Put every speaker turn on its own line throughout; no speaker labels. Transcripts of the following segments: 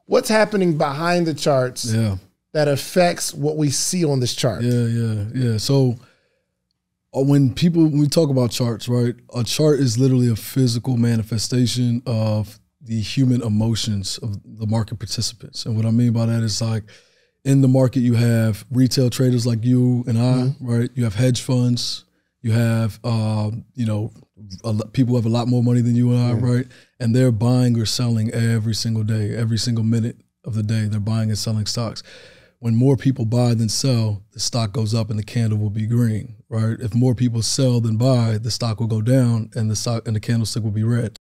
what's happening behind the charts that affects what we see on this chart?
Yeah. So when we talk about charts, right? A chart is literally a physical manifestation of the human emotions of the market participants. And what I mean by that is like in the market, you have retail traders like you and I, right? You have hedge funds. You have, people who have a lot more money than you and I, right? And they're buying or selling every single day, every single minute of the day. They're buying and selling stocks. When more people buy than sell, the stock goes up and the candle will be green, right? If more people sell than buy, the stock will go down and the candlestick will be red.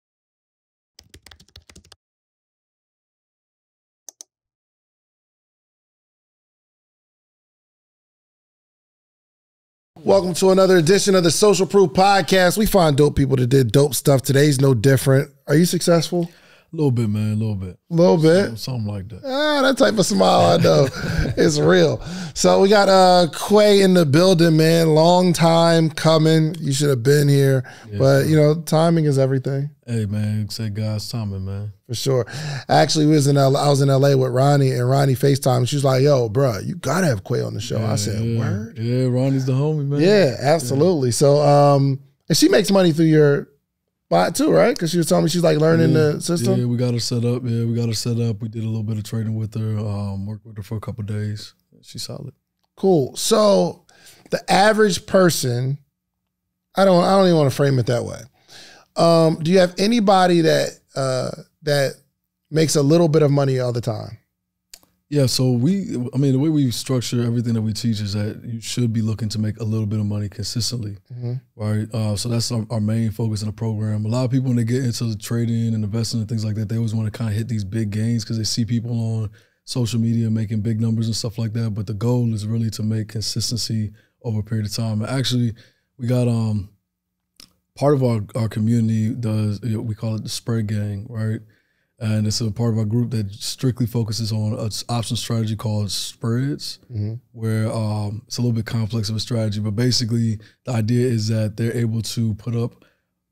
Welcome to another edition of the Social Proof Podcast. We find dope people that did dope stuff. Today's no different. Are you successful?
A little bit, man, a little bit.
A little bit?
Something like that.
That type of smile, I know. It's real. So we got Kway in the building, man. Long time coming. You should have been here. Yeah, but, you know, timing is everything.
Hey, man, say God's timing, man.
For sure. Actually, I was in LA with Ronnie, and Ronnie FaceTime. She was like, yo, bro, you got to have Kway on the show. I said, word?
Yeah, Ronnie's the homie, man.
Yeah, absolutely. So, and she makes money through your bot too, right? Because she was telling me she's like learning the system.
Yeah, we got her set up. Yeah, we got her set up. We did a little bit of trading with her, worked with her for a couple of days. She's solid. Cool.
So the average person, I don't even want to frame it that way. Do you have anybody that makes a little bit of money all the time?
Yeah, so the way we structure everything that we teach is that you should be looking to make a little bit of money consistently, right? So that's our main focus in the program. A lot of people, when they get into the trading and investing and things like that, they always want to kind of hit these big gains because they see people on social media making big numbers and stuff like that. But the goal is really to make consistency over a period of time. And actually, we got part of our community does, we call it the spread gang, right? And it's a part of our group that strictly focuses on an option strategy called spreads, where it's a little bit complex of a strategy. But basically, the idea is that they're able to put up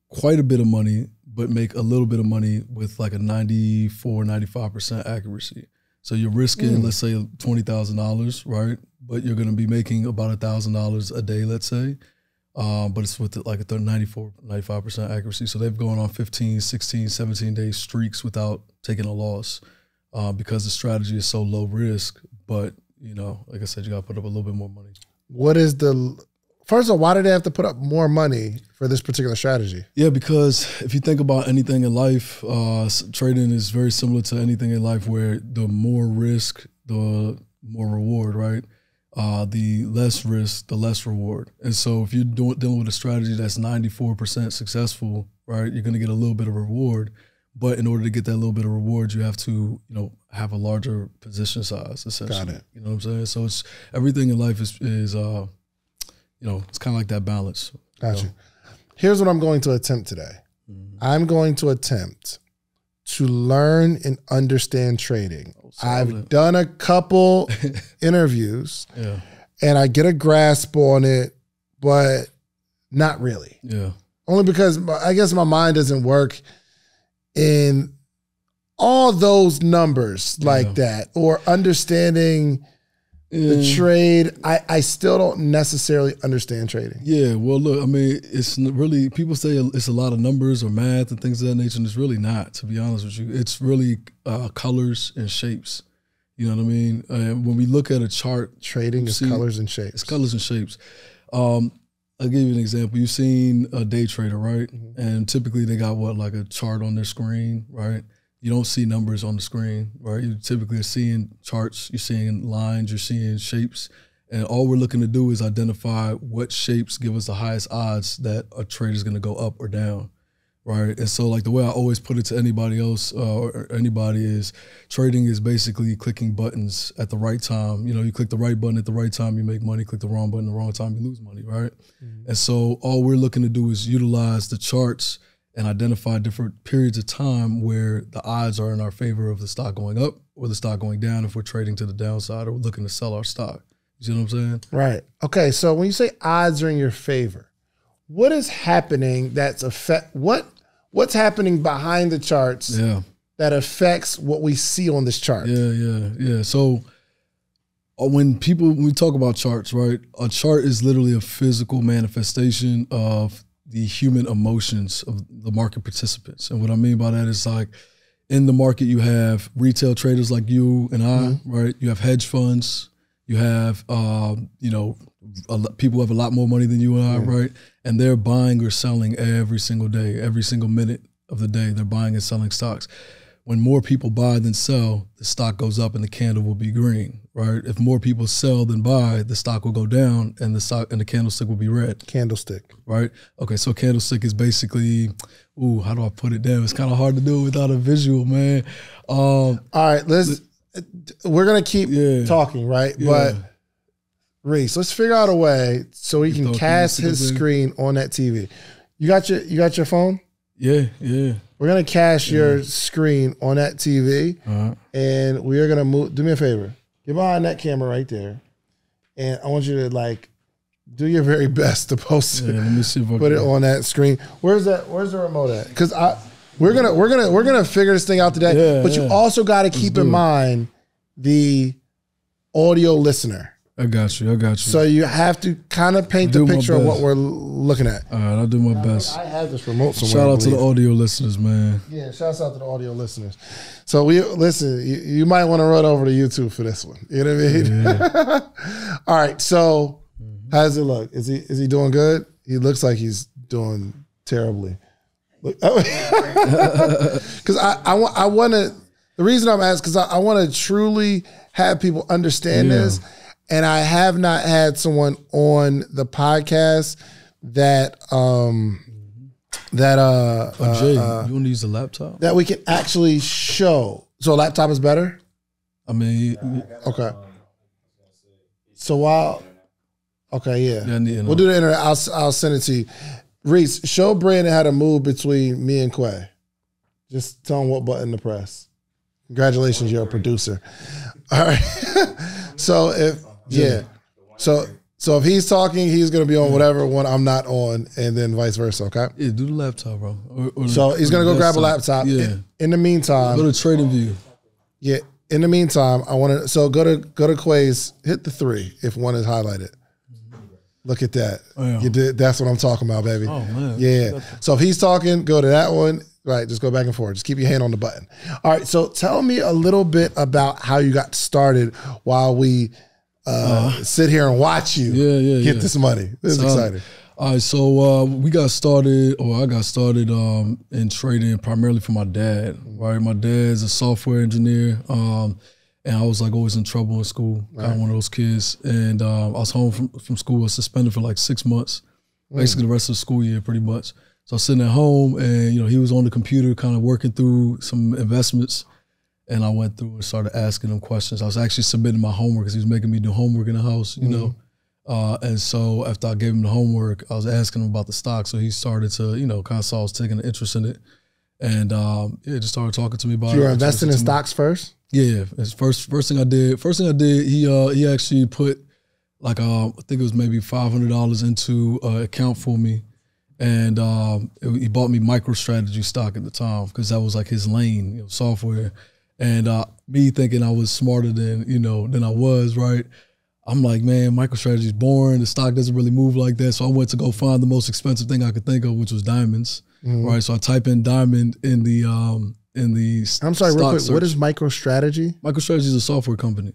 quite a bit of money, but make a little bit of money with like a 94, 95% accuracy. So you're risking, let's say, $20,000, right? But you're going to be making about $1,000 a day, let's say. But it's with like a 94, 95% accuracy. So they've gone on 15, 16, 17-day streaks without taking a loss because the strategy is so low risk. But, you know, like I said, you got to put up a little bit more money.
First of all, why do they have to put up more money for this particular strategy?
Yeah, because if you think about anything in life, trading is very similar to anything in life where the more risk, the more reward, right? The less risk, the less reward. And so if you're dealing with a strategy that's 94% successful, right, you're going to get a little bit of reward. But in order to get that little bit of reward, you have to, have a larger position size, essentially.
Got it.
You know what I'm saying? So it's everything in life is it's kind of like that balance.
Gotcha. Here's what I'm going to attempt today. I'm going to attempt to learn and understand trading. I've done a couple interviews and I get a grasp on it, but not really.
Yeah.
Only because I guess my mind doesn't work in all those numbers like that, or understanding the trade. I still don't necessarily understand trading.
Yeah, well, look, I mean, it's really, people say it's a lot of numbers or math and things of that nature, and it's really not, to be honest with you. It's really colors and shapes. You know what I mean? When we look at a chart,
trading is colors and shapes.
It's colors and shapes. I'll give you an example. You've seen a day trader, right? And typically they got like a chart on their screen, right? You don't see numbers on the screen, right? You typically are seeing charts, you're seeing lines, you're seeing shapes. And all we're looking to do is identify what shapes give us the highest odds that a trade is going to go up or down, right? And so like the way I always put it to anybody else or anybody is trading is basically clicking buttons at the right time. You click the right button at the right time, you make money. Click the wrong button at the wrong time, you lose money, right? And so all we're looking to do is utilize the charts and identify different periods of time where the odds are in our favor of the stock going up or the stock going down if we're trading to the downside or we're looking to sell our stock. You see what I'm saying?
Right. Okay, so when you say odds are in your favor, what is happening what's happening behind the charts that affects what we see on this chart.
Yeah. So when we talk about charts, right? A chart is literally a physical manifestation of the human emotions of the market participants. And what I mean by that is like in the market, you have retail traders like you and I, right? You have hedge funds. You have, people who have a lot more money than you and I, right? And they're buying or selling every single day, every single minute of the day. They're buying and selling stocks. When more people buy than sell, the stock goes up and the candle will be green, right? If more people sell than buy, the stock will go down and the candlestick will be red.
Candlestick.
Right? Okay, so candlestick is basically, how do I put it down? It's kind of hard to do without a visual, man.
All right, we're going to keep talking, right? Yeah. But Reese, let's figure out a way so we can cast his screen on that TV. You got your phone?
Yeah.
We're gonna cast your screen on that TV, and we are gonna move. Do me a favor, get behind that camera right there, and I want you to like do your very best to post it.
Let me see if I
put it on that screen. Where's the remote at? Because we're gonna figure this thing out today. But you also got to keep in mind the audio listener.
I got you.
So you have to kind of paint the picture of what we're looking at.
All right, I'll do my best.
I have this remote somewhere.
Shout out to the audio listeners, man.
Yeah, shouts out to the audio listeners. So you might want to run over to YouTube for this one. You know what I mean? Yeah. All right. So how does it look? Is he doing good? He looks like he's doing terribly. Because I want to. The reason I'm asking because I want to truly have people understand this. And I have not had someone on the podcast that
Jay, you want to use the laptop?
That we can actually show. So a laptop is better?
I mean,
okay. So we'll do the internet. I'll send it to you. Reese, show Brandon how to move between me and Kway. Just tell him what button to press. Congratulations, you're a producer. All right. So So if he's talking, he's gonna be on whatever one I'm not on, and then vice versa. Okay.
Yeah, do the laptop, bro.
So he's gonna go grab a laptop. Yeah. In the meantime,
go to Trading View.
Yeah. In the meantime, I want to. So go to Kway's. Hit the 3 if one is highlighted. Look at that. Oh, yeah. You did. That's what I'm talking about, baby. Oh man. Yeah. So if he's talking, go to that one. Right. Just go back and forth. Just keep your hand on the button. All right. So tell me a little bit about how you got started while we sit here and watch you get this money. This is exciting.
All right, so I got started in trading primarily for my dad. Right, my dad's a software engineer, and I was like always in trouble in school. Kind of one of those kids, and I was home from school. I was suspended for like 6 months, basically the rest of the school year, pretty much. So I was sitting at home, and he was on the computer, kind of working through some investments. And I went through and started asking him questions. I was actually submitting my homework because he was making me do homework in the house, you know. And so after I gave him the homework, I was asking him about the stock. So he started to, kind of saw I was taking an interest in it. And just started talking to me about it.
You were investing in stocks first?
Yeah. First thing I did, he actually put like, I think it was maybe $500 into an account for me. And he bought me MicroStrategy stock at the time because that was like his lane, software. And me thinking I was smarter than I was, right? I'm like, man, MicroStrategy is boring. The stock doesn't really move like that. So I went to go find the most expensive thing I could think of, which was diamonds, right? So I type in diamond in the
I'm sorry, real quick. Search. What is MicroStrategy?
MicroStrategy is a software company.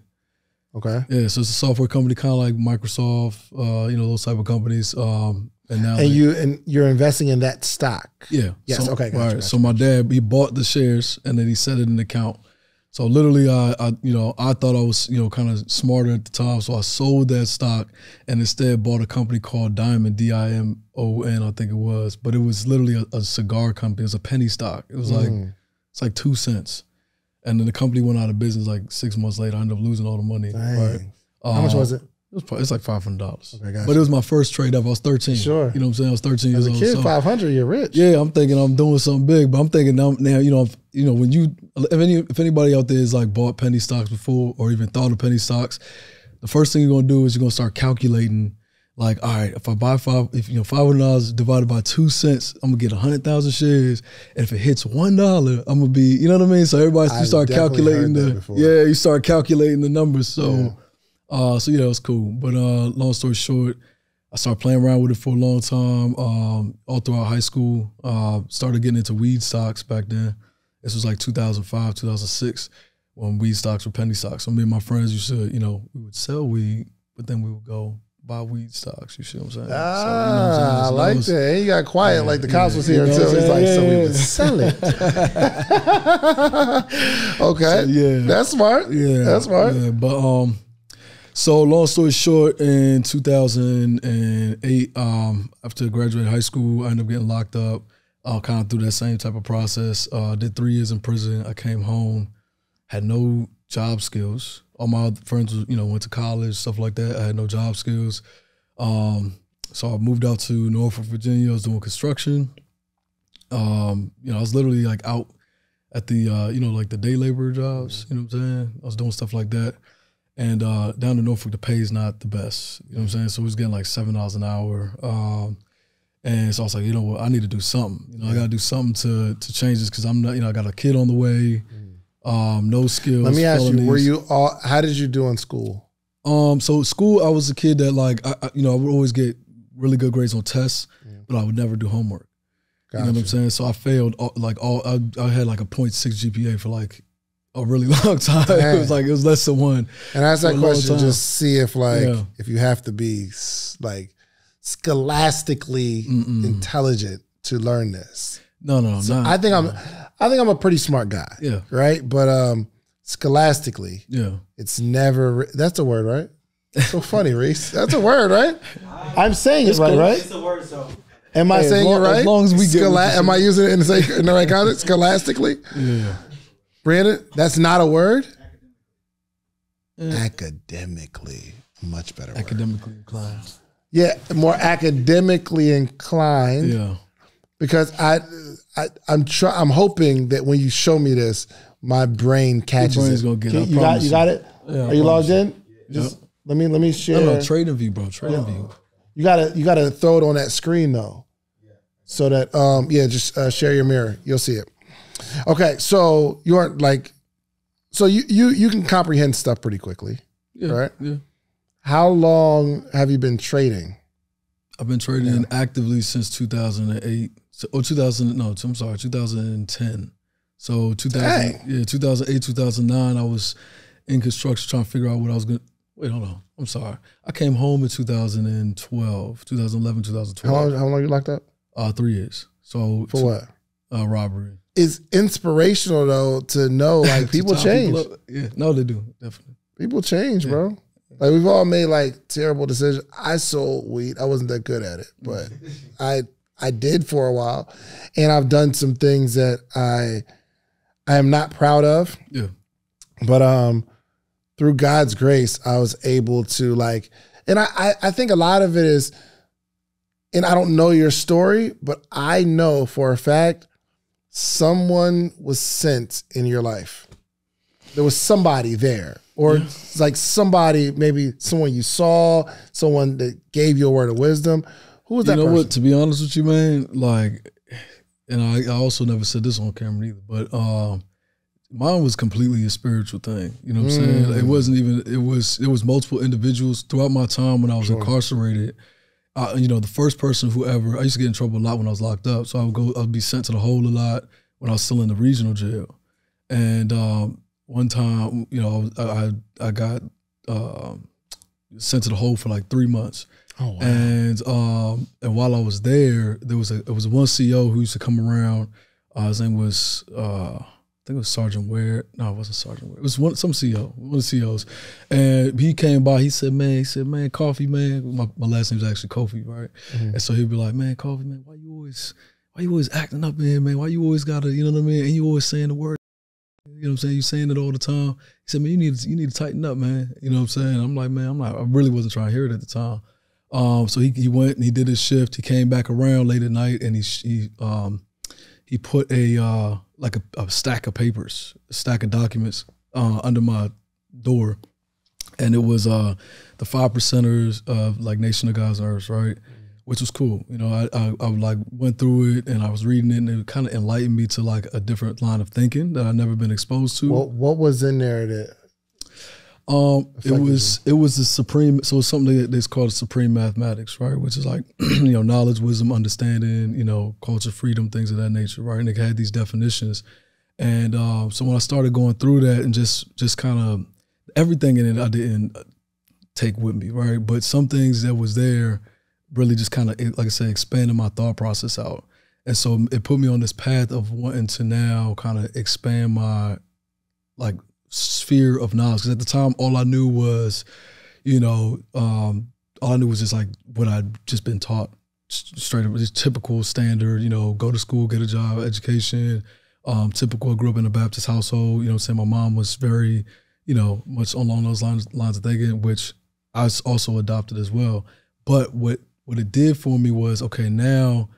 Okay.
Yeah, so it's a software company, kind of like Microsoft, those type of companies.
And you're investing in that stock.
Yeah.
Yes.
So,
okay.
Gotcha. So my dad, he bought the shares and then he set it in an account. So literally, I thought I was, kind of smarter at the time. So I sold that stock and instead bought a company called Diamond, D-I-M-O-N, I think it was. But it was literally a cigar company. It was a penny stock. It was it's like 2 cents. And then the company went out of business like 6 months later. I ended up losing all the money. Right?
How much was it?
It's like $500.
Okay, gotcha.
But it was my first trade ever. I was 13.
Sure.
You know what I'm saying? I was 13 years old.
As a kid, 500, you're rich.
Yeah, I'm thinking I'm doing something big, but I'm thinking now, when if anybody out there is like bought penny stocks before or even thought of penny stocks, the first thing you're gonna do is you're gonna start calculating Like, all right, if I buy $500 divided by 2 cents, I'm gonna get 100,000 shares. And if it hits $1, I'm gonna be, you know what I mean? So everybody, you start calculating you start calculating the numbers. So, so yeah, it was cool. But long story short, I started playing around with it for a long time. All throughout high school, started getting into weed stocks back then. This was like 2005, 2006, when weed stocks were penny stocks. So me and my friends used to, we would sell weed, but then we would go buy weed stocks. You see what I'm saying?
I like that. And you got quiet like the cops was here until he's like, so we would sell it. Okay. So, that's smart. That's smart.
Yeah. But so long story short, in 2008, after graduating high school, I ended up getting locked up. Kind of through that same type of process. Did 3 years in prison. I came home, had no job skills. All my friends, went to college, stuff like that. I had no job skills. So I moved out to Norfolk, Virginia. I was doing construction. I was literally like out at the, like the day labor jobs, you know what I'm saying? I was doing stuff like that. And down in Norfolk, the pay is not the best, you know what I'm saying? So we was getting like $7 an hour. And so I was like, you know what, I need to do something. I got to do something to change this because I'm not, I got a kid on the way. No skills.
Let me ask you, how did you do in school?
So school, I was a kid that like, I would always get really good grades on tests, but I would never do homework. Gotcha. You know what I'm saying? So I failed I had like a 0.6 GPA for like a really long time. It was less than 1.
And I asked that question just see if if you have to be like scholastically intelligent to learn this.
No.
So I think I'm a pretty smart guy. Yeah. Right? But scholastically, it's never that's a word, right? That's so funny, Reese. That's a word, right? I'm saying it right?
It's a word, so.
Am I saying it right?
As long as we get
am I using it in the right context? Scholastically?
Yeah.
Brandon, that's not a word? Academically. Much better word.
Academically inclined.
Yeah, more academically inclined.
Yeah.
Because I'm hoping that when you show me this, my brain catches it.
Gonna get it.
You got it?
Yeah,
are you logged in? Just let me share.
No, trade view, bro. Trade view.
You gotta throw it on that screen though. So that just share your mirror. You'll see it. Okay, so you aren't like you can comprehend stuff pretty quickly.
Yeah.
Right?
Yeah.
How long have you been trading?
I've been trading actively since 2008. 2010. So 2008, 2009, I was in construction trying to figure out what I was going to, wait, hold on. I'm sorry. I came home in 2011, 2012.
How long you locked up?
3 years. So
for what?
Robbery.
It's inspirational though to know like people change.
No, they do, definitely.
People change, bro. Like we've all made like terrible decisions. I sold weed. I wasn't that good at it, but I did for a while, and I've done some things that I am not proud of.
Yeah.
But through God's grace, I was able to like, and I think a lot of it is, and I don't know your story, but I know for a fact someone was sent in your life. There was somebody there. Or like somebody, maybe someone you saw, someone that gave you a word of wisdom. Who was that person? You know what,
to be honest with you, man, like, and I also never said this on camera either, but mine was completely a spiritual thing. You know what I'm saying? It wasn't even, it was multiple individuals throughout my time when I was incarcerated. The first person I used to get in trouble a lot when I was locked up. So I'd be sent to the hole a lot when I was still in the regional jail. And one time, I got sent to the hole for like 3 months.
Oh, wow.
And while I was there, there was one CO who used to come around. His name was I think it was Sergeant Ware. No, it wasn't Sergeant Ware. It was one of the COs. And he came by. He said, man, Coffee, man. My last name is actually Kofi, right? Mm-hmm. And so he'd be like, man, Coffee, man, why you always acting up in here, man? Why you always gotta, you know what I mean? And you always saying the word. You know what I'm saying? You saying it all the time. He said, man, you need to tighten up, man. You know what I'm saying? I'm like, man, I really wasn't trying to hear it at the time. So he went and he did his shift. He came back around late at night and he put a stack of papers, a stack of documents under my door. And it was the 5%ers of like Nation of God's Earth, right? Which was cool. You know, I like went through it and I was reading it, and it kind of enlightened me to like a different line of thinking that I'd never been exposed to.
What was in there that?
It was the supreme. So it's something that's called supreme mathematics, right? Which is like you know, knowledge, wisdom, understanding, you know, culture, freedom, things of that nature, right? And it had these definitions. And so when I started going through that and just kind of everything in it, I didn't take with me, right? But some things that was there really just kind of, like I said, expanded my thought process out. And so it put me on this path of wanting to now kind of expand my like sphere of knowledge. Because at the time, all I knew was, you know, all I knew was just like what I'd just been taught, straight up, just typical standard, you know, go to school, get a job, education, typical. I grew up in a Baptist household, you know, saying my mom was very, you know, much along those lines of thinking, which I also adopted as well. But what it did for me was, okay, now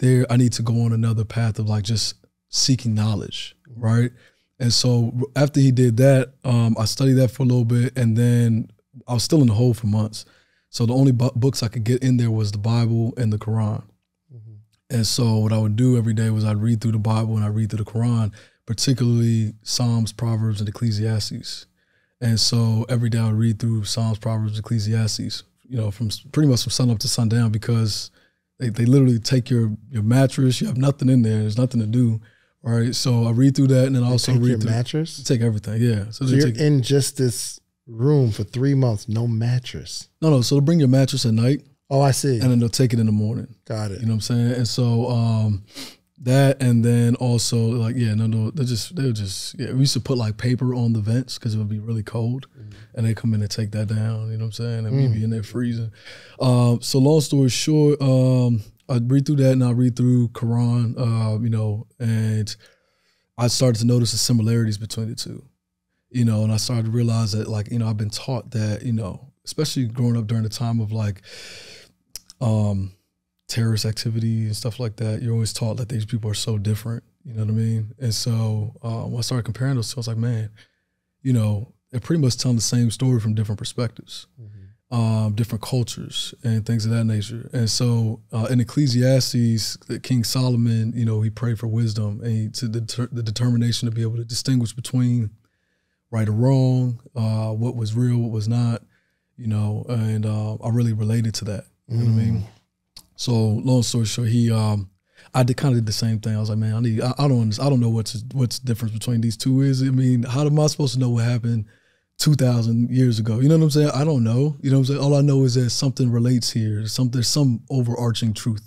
I need to go on another path of like just seeking knowledge, right? And so after he did that, I studied that for a little bit, and then I was still in the hole for months. So the only books I could get in there was the Bible and the Quran. And so what I would do every day was I'd read through the Bible and I'd read through the Quran, particularly Psalms, Proverbs, and Ecclesiastes. And so every day I would read through Psalms, Proverbs, Ecclesiastes, you know, from pretty much from sun up to sundown, because they literally take your mattress. You have nothing in there. There's nothing to do, right? So I read through that, and then I also read through your
mattress.
Take everything, yeah.
So you're in just this room for 3 months, no mattress.
No. So they'll bring your mattress at night.
Oh, I see.
And then they'll take it in the morning.
Got it.
You know what I'm saying? And so that, and then also like, yeah, no, they were just, we used to put like paper on the vents because it would be really cold, and they come in and take that down, you know what I'm saying? And we'd be in there freezing. So long story short, I'd read through that, and I'd read through Quran, you know, and I started to notice the similarities between the two, you know, and I started to realize that, like, you know, I've been taught that, you know, especially growing up during the time of like, terrorist activity and stuff like that, you're always taught that these people are so different, you know what I mean? And so when I started comparing those two, I was like, man, you know, they're pretty much telling the same story from different perspectives, different cultures and things of that nature. And so in Ecclesiastes, King Solomon, you know, he prayed for wisdom and the determination to be able to distinguish between right or wrong, what was real, what was not, you know, and I really related to that. You know what I mean? So long story short, I did kind of the same thing. I was like, man, I don't know what's the difference between these two is. I mean, how am I supposed to know what happened 2,000 years ago? You know what I'm saying? I don't know. You know what I'm saying? All I know is that something relates here. There's some overarching truth.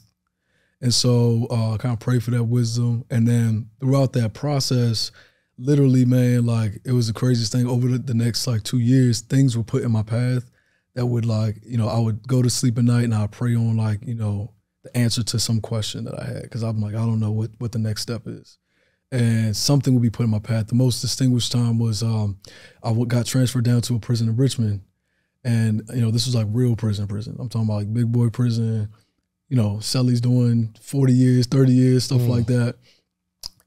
And so I kind of pray for that wisdom. And then throughout that process, literally, man, like it was the craziest thing. Over the next like 2 years, things were put in my path that would, like, you know, I would go to sleep at night and I'd pray on, like, you know, the answer to some question that I had, because I'm like, I don't know what the next step is. And something would be put in my path. The most distinguished time was I got transferred down to a prison in Richmond. And, you know, this was like real prison. I'm talking about like big boy prison, you know, Celly's doing 40 years, 30 years, stuff like that.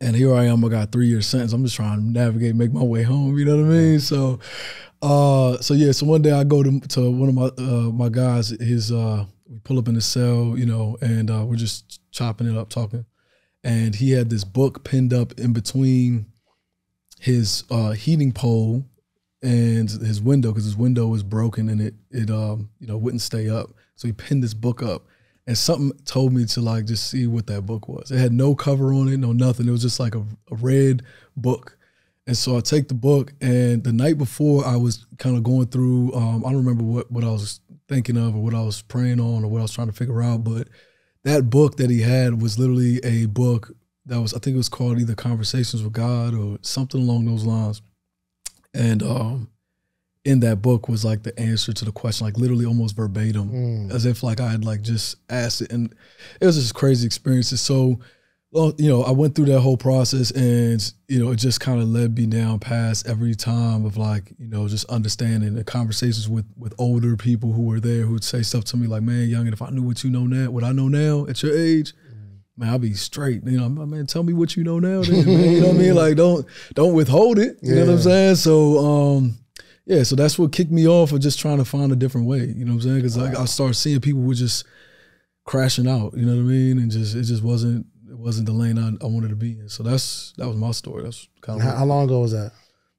And here I am, I got a 3-year sentence. I'm just trying to navigate, make my way home, you know what I mean? So one day I go to one of my guys, we pull up in the cell, you know, and we're just chopping it up, talking. And he had this book pinned up in between his heating pole and his window, because his window was broken and it you know, wouldn't stay up. So he pinned this book up. And something told me to like just see what that book was. It had no cover on it, no nothing. It was just like a red book. And so I take the book, and the night before I was kind of going through, I don't remember what I was thinking of or what I was praying on or what I was trying to figure out, but that book that he had was literally a book that was, I think it was called either Conversations with God or something along those lines. And in that book was like the answer to the question, like literally almost verbatim, as if like I had like just asked it. And it was just crazy experiences. So, well, you know, I went through that whole process, and, you know, it just kind of led me down past every time of like, you know, just understanding the conversations with older people who were there, who would say stuff to me like, man, youngin, if I knew what you know now, what I know now at your age, man, I'll be straight. You know, man, tell me what you know now, then, man. You know what I mean? Like, don't withhold it. You know what I'm saying? So, Yeah, so that's what kicked me off of just trying to find a different way. You know what I'm saying? Because I started seeing people were just crashing out. You know what I mean? And it just wasn't the lane I wanted to be in. So that was my story. That's kind of
how long ago was that?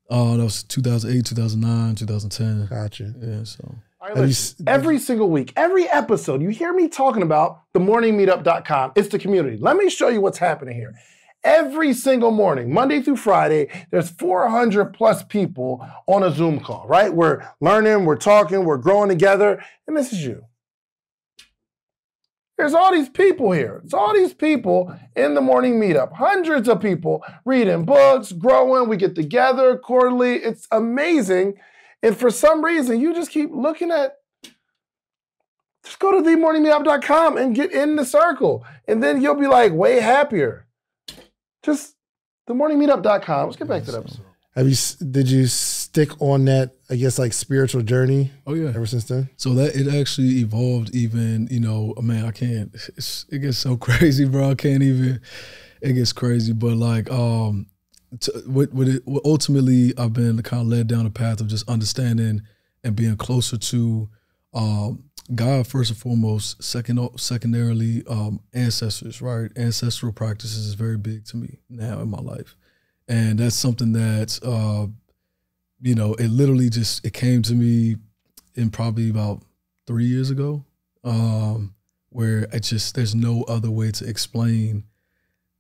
That was 2008, 2009, 2010.
Gotcha.
Yeah. So.
All right, every single week, every episode, you hear me talking about themorningmeetup.com. It's the community. Let me show you what's happening here. Every single morning, Monday through Friday, there's 400 plus people on a Zoom call, right? We're learning, we're talking, we're growing together, and this is you. There's all these people here. It's all these people in the morning meetup. Hundreds of people reading books, growing. We get together quarterly. It's amazing. And for some reason, you just keep looking at, just go to themorningmeetup.com and get in the circle. And then you'll be like way happier. Just themorningmeetup.com. Let's get back to the episode.
Did you stick on that, I guess, like spiritual journey?
Oh yeah.
Ever since then?
So that it actually evolved even, you know, man, I can't, it gets so crazy, bro. I can't even, it gets crazy. But like, ultimately, I've been kind of led down a path of just understanding and being closer to God first and foremost. Secondarily, ancestors. Right, ancestral practices is very big to me now in my life, and that's something that you know, it literally just it came to me in probably about 3 years ago, where there's no other way to explain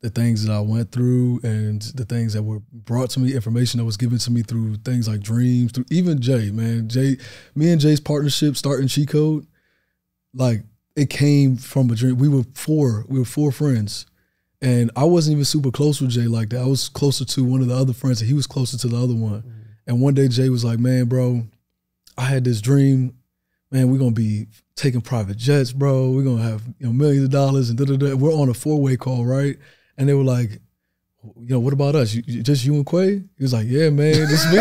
the things that I went through and the things that were brought to me, information that was given to me through things like dreams, through even Jay, man. Me and Jay's partnership starting Cheat Code, like it came from a dream. We were four friends. And I wasn't even super close with Jay like that. I was closer to one of the other friends and he was closer to the other one. Mm-hmm. And one day Jay was like, man, bro, I had this dream, man, we're gonna be taking private jets, bro. We're gonna have, you know, millions of dollars and da-da-da. We're on a 4-way call, right? And they were like, you know, what about us? Just you and Kway? He was like, yeah, man, just me.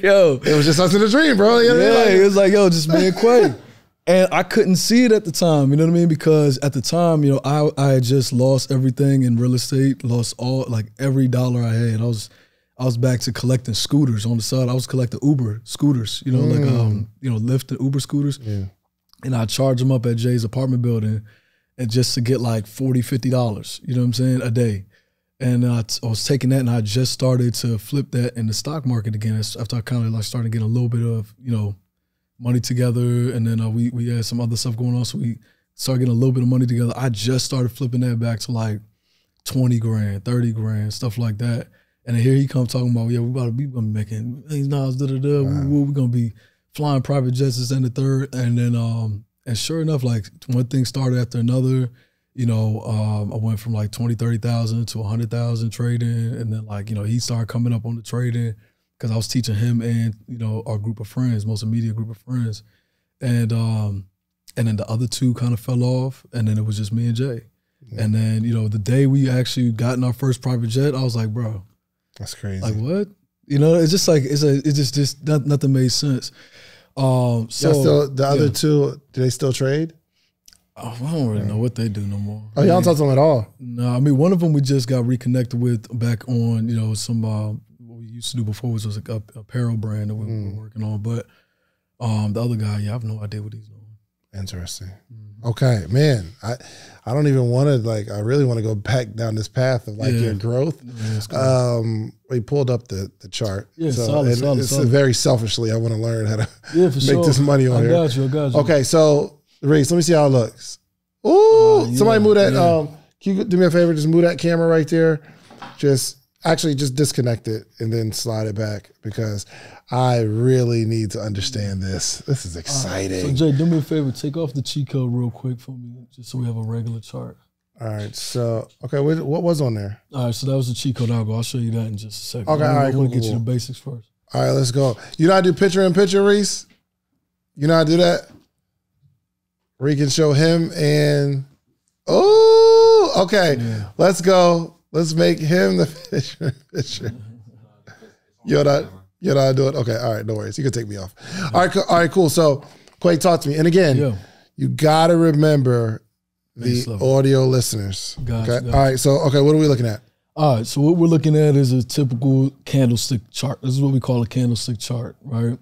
Yo.
It was just us in the dream, bro. You know
yeah,
like,
he was like, yo, just me and Kway. And I couldn't see it at the time, you know what I mean? Because at the time, you know, I had just lost everything in real estate, lost all, like every dollar I had. I was back to collecting scooters on the side. I was collecting Uber scooters, you know, like, you know, Lyft and Uber scooters. Yeah. And I charge them up at Jay's apartment building and just to get like $40, $50, you know what I'm saying, a day. And I was taking that and I just started to flip that in the stock market again after I kind of like started getting a little bit of, you know, money together. And then we had some other stuff going on. So we started getting a little bit of money together. I just started flipping that back to like 20 grand, 30 grand, stuff like that. And then here he comes talking about, yeah, we're gonna be making millions of dollars, da-da-da. Wow. We're gonna be flying private jets this and the third. And then, and sure enough, like one thing started after another. You know, I went from like 20, 30,000 to 100,000 trading. And then like, you know, he started coming up on the trading because I was teaching him and, you know, our group of friends, most immediate group of friends. And then the other two kind of fell off. And then it was just me and Jay. Yeah. And then, you know, the day we actually got in our first private jet, I was like, bro.
That's crazy.
Like what? You know, it's just like, it's just nothing made sense. So
still, the other two, do they still trade?
Oh, I don't really know what they do no more.
Oh, y'all don't talk to them at all?
No, I mean, one of them we just got reconnected with back on, you know, some, what we used to do before was like a apparel brand that we were working on. But the other guy, yeah, I have no idea what he's doing.
Interesting. Okay, man, I don't even want to, like, I really want to go back down this path of like your growth. Yeah, we pulled up the chart. Yeah, so solid. Very selfishly, I want to learn how to make this money on here.
I got you.
Okay, so Reese, let me see how it looks. Ooh, somebody move that. Can you do me a favor? Just move that camera right there. Just disconnect it and then slide it back because I really need to understand this. This is exciting.
So Jay, do me a favor, take off the cheat code real quick for me, just so we have a regular chart.
All right. So, okay, what was on there?
All right, so that was the cheat code algo. I'll show you that in just a second.
Okay, all right,
I want to get you the basics first.
All right, let's go. You know how to do picture-in-picture, Reese? You know how to do that? We can show him and, okay, let's go. Let's make him the picture. You know how to do it? Okay, all right, no worries. You can take me off. All right, cool. So, Kway, talk to me. And again, you got to remember the audio listeners. Okay? All right, so, what are we looking at?
All right, so what we're looking at is a typical candlestick chart. This is what we call a candlestick chart, right?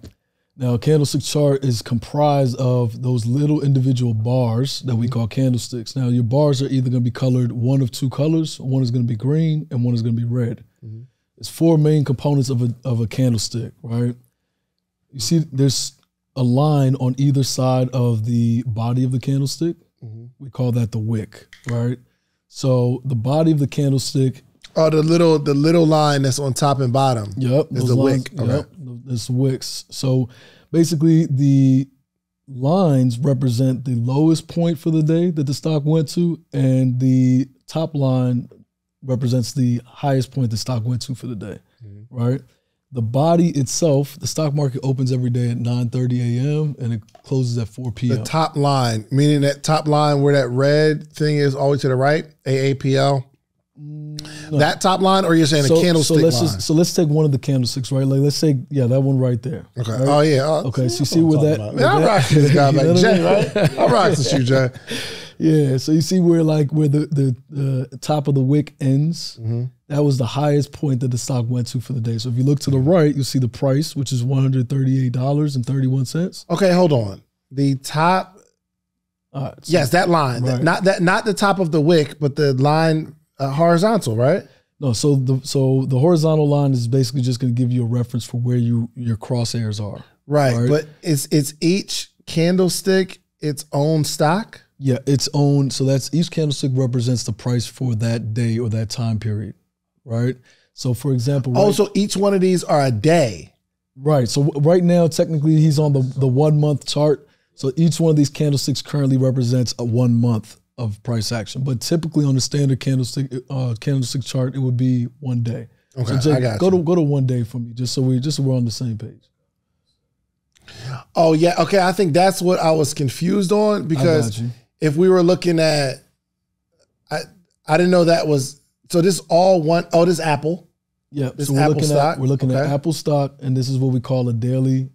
Now, a candlestick chart is comprised of those little individual bars that we call candlesticks. Now, your bars are either going to be colored one of two colors. One is going to be green and one is going to be red. There's four main components of a candlestick, right? You see there's a line on either side of the body of the candlestick. We call that the wick, right? So the body of the candlestick.
Oh, the little line that's on top and bottom.
Yep.
Is the wick.
Yep. It's wicks. So basically the lines represent the lowest point for the day that the stock went to, and the top line represents the highest point the stock went to for the day, right? The body itself, the stock market opens every day at 9:30 a.m. and it closes at 4 p.m.
The top line, meaning that top line where that red thing is all the way to the right, AAPL. No. That top line, or you're saying a candlestick line?
So let's take one of the candlesticks, right? Like let's say, that one right there.
Okay.
Right?
Oh yeah.
Okay. So you see where that?
I'm rocking this guy like Jay, right? I'm rocking with you, Jay.
Yeah. So you see where the top of the wick ends. That was the highest point that the stock went to for the day. So if you look to the right, you'll see the price, which is $138.31.
Okay, hold on. The top. Yes, that line.
Right.
Not the top of the wick, but the line. Horizontal, right?
No, so the horizontal line is basically just going to give you a reference for where your crosshairs are.
Right, but it's each candlestick its own stock?
Yeah, its own. So that's each candlestick represents the price for that day or that time period, right? So for example,
so each one of these are a day.
Right. So right now, technically, he's on the 1 month chart. So each one of these candlesticks currently represents a 1 month of price action, but typically on the standard candlestick chart, it would be 1 day.
Okay,
so Jay,
I got
go to 1 day for me, just so we're on the same page.
Oh yeah, okay. I think that's what I was confused on, because if we were looking at, I didn't know that was, so this all one. Oh, this Apple.
Yeah,
this
so we're looking
okay.
at Apple stock, and this is what we call a daily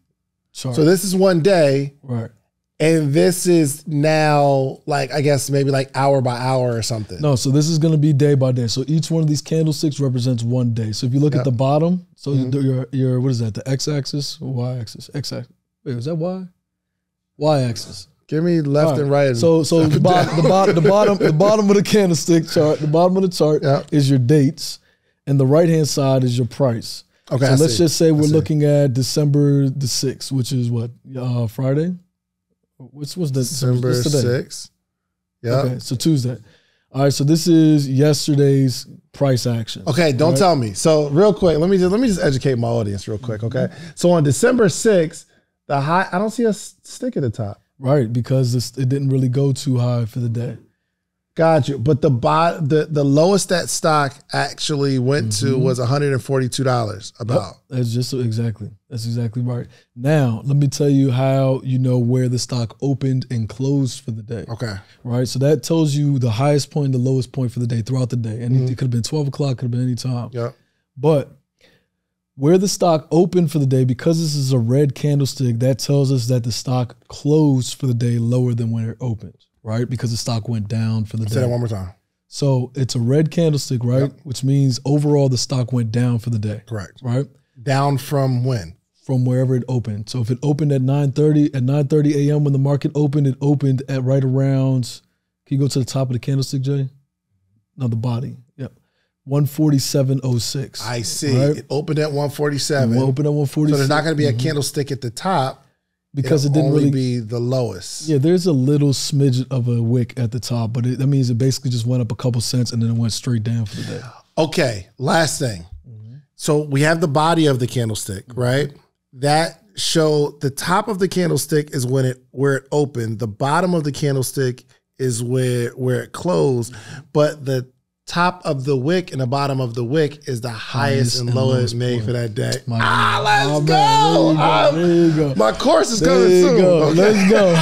chart.
So this is 1 day,
right?
And this is now like, I guess maybe like hour by hour or something.
No, so this is going to be day by day. So each one of these candlesticks represents 1 day. So if you look at the bottom, so your what is that? The x-axis or y-axis? X-axis. Wait, is that y? Y-axis.
Give me left and right.
So the bottom of the candlestick chart, the bottom of the chart is your dates, and the right-hand side is your price.
Okay.
So let's just say we're looking at December the 6th, which is what, Friday? What's
December 6th? Yeah.
Okay, so Tuesday. All right, so this is yesterday's price action.
Okay, don't tell me. So real quick, let me just educate my audience real quick, okay? So on December 6th, the high, I don't see a stick at the top.
Right, because it didn't really go too high for the day.
Got you. But the lowest that stock actually went to was $142 about.
That's exactly right. Now, let me tell you how you know where the stock opened and closed for the day.
Okay.
Right, so that tells you the highest point, the lowest point for the day throughout the day. And it could have been 12 o'clock, could have been any time.
Yeah.
But where the stock opened for the day, because this is a red candlestick, that tells us that the stock closed for the day lower than when it opened. Right, because the stock went down for the day.
Say that one more time.
So it's a red candlestick, right? Yep. Which means overall the stock went down for the day.
Correct.
Right?
Down from when?
From wherever it opened. So if it opened at 9:30 a.m. when the market opened, it opened at right around, can you go to the top of the candlestick, Jay? No, the body. Yep. 147.06.
I see.
Right?
It opened at 147.
It opened at 147.
So there's not going to be a candlestick at the top.
Because
it'll
it didn't
only
really
be the lowest.
Yeah, there's a little smidge of a wick at the top, but that means it basically just went up a couple cents and then it went straight down for the day.
Okay, last thing. So we have the body of the candlestick, right? That show the top of the candlestick is where it opened. The bottom of the candlestick is where it closed, but the top of the wick and the bottom of the wick is the highest and lowest made for that day. Let's go.
There you go.
My course is coming soon.
Okay. Let's go.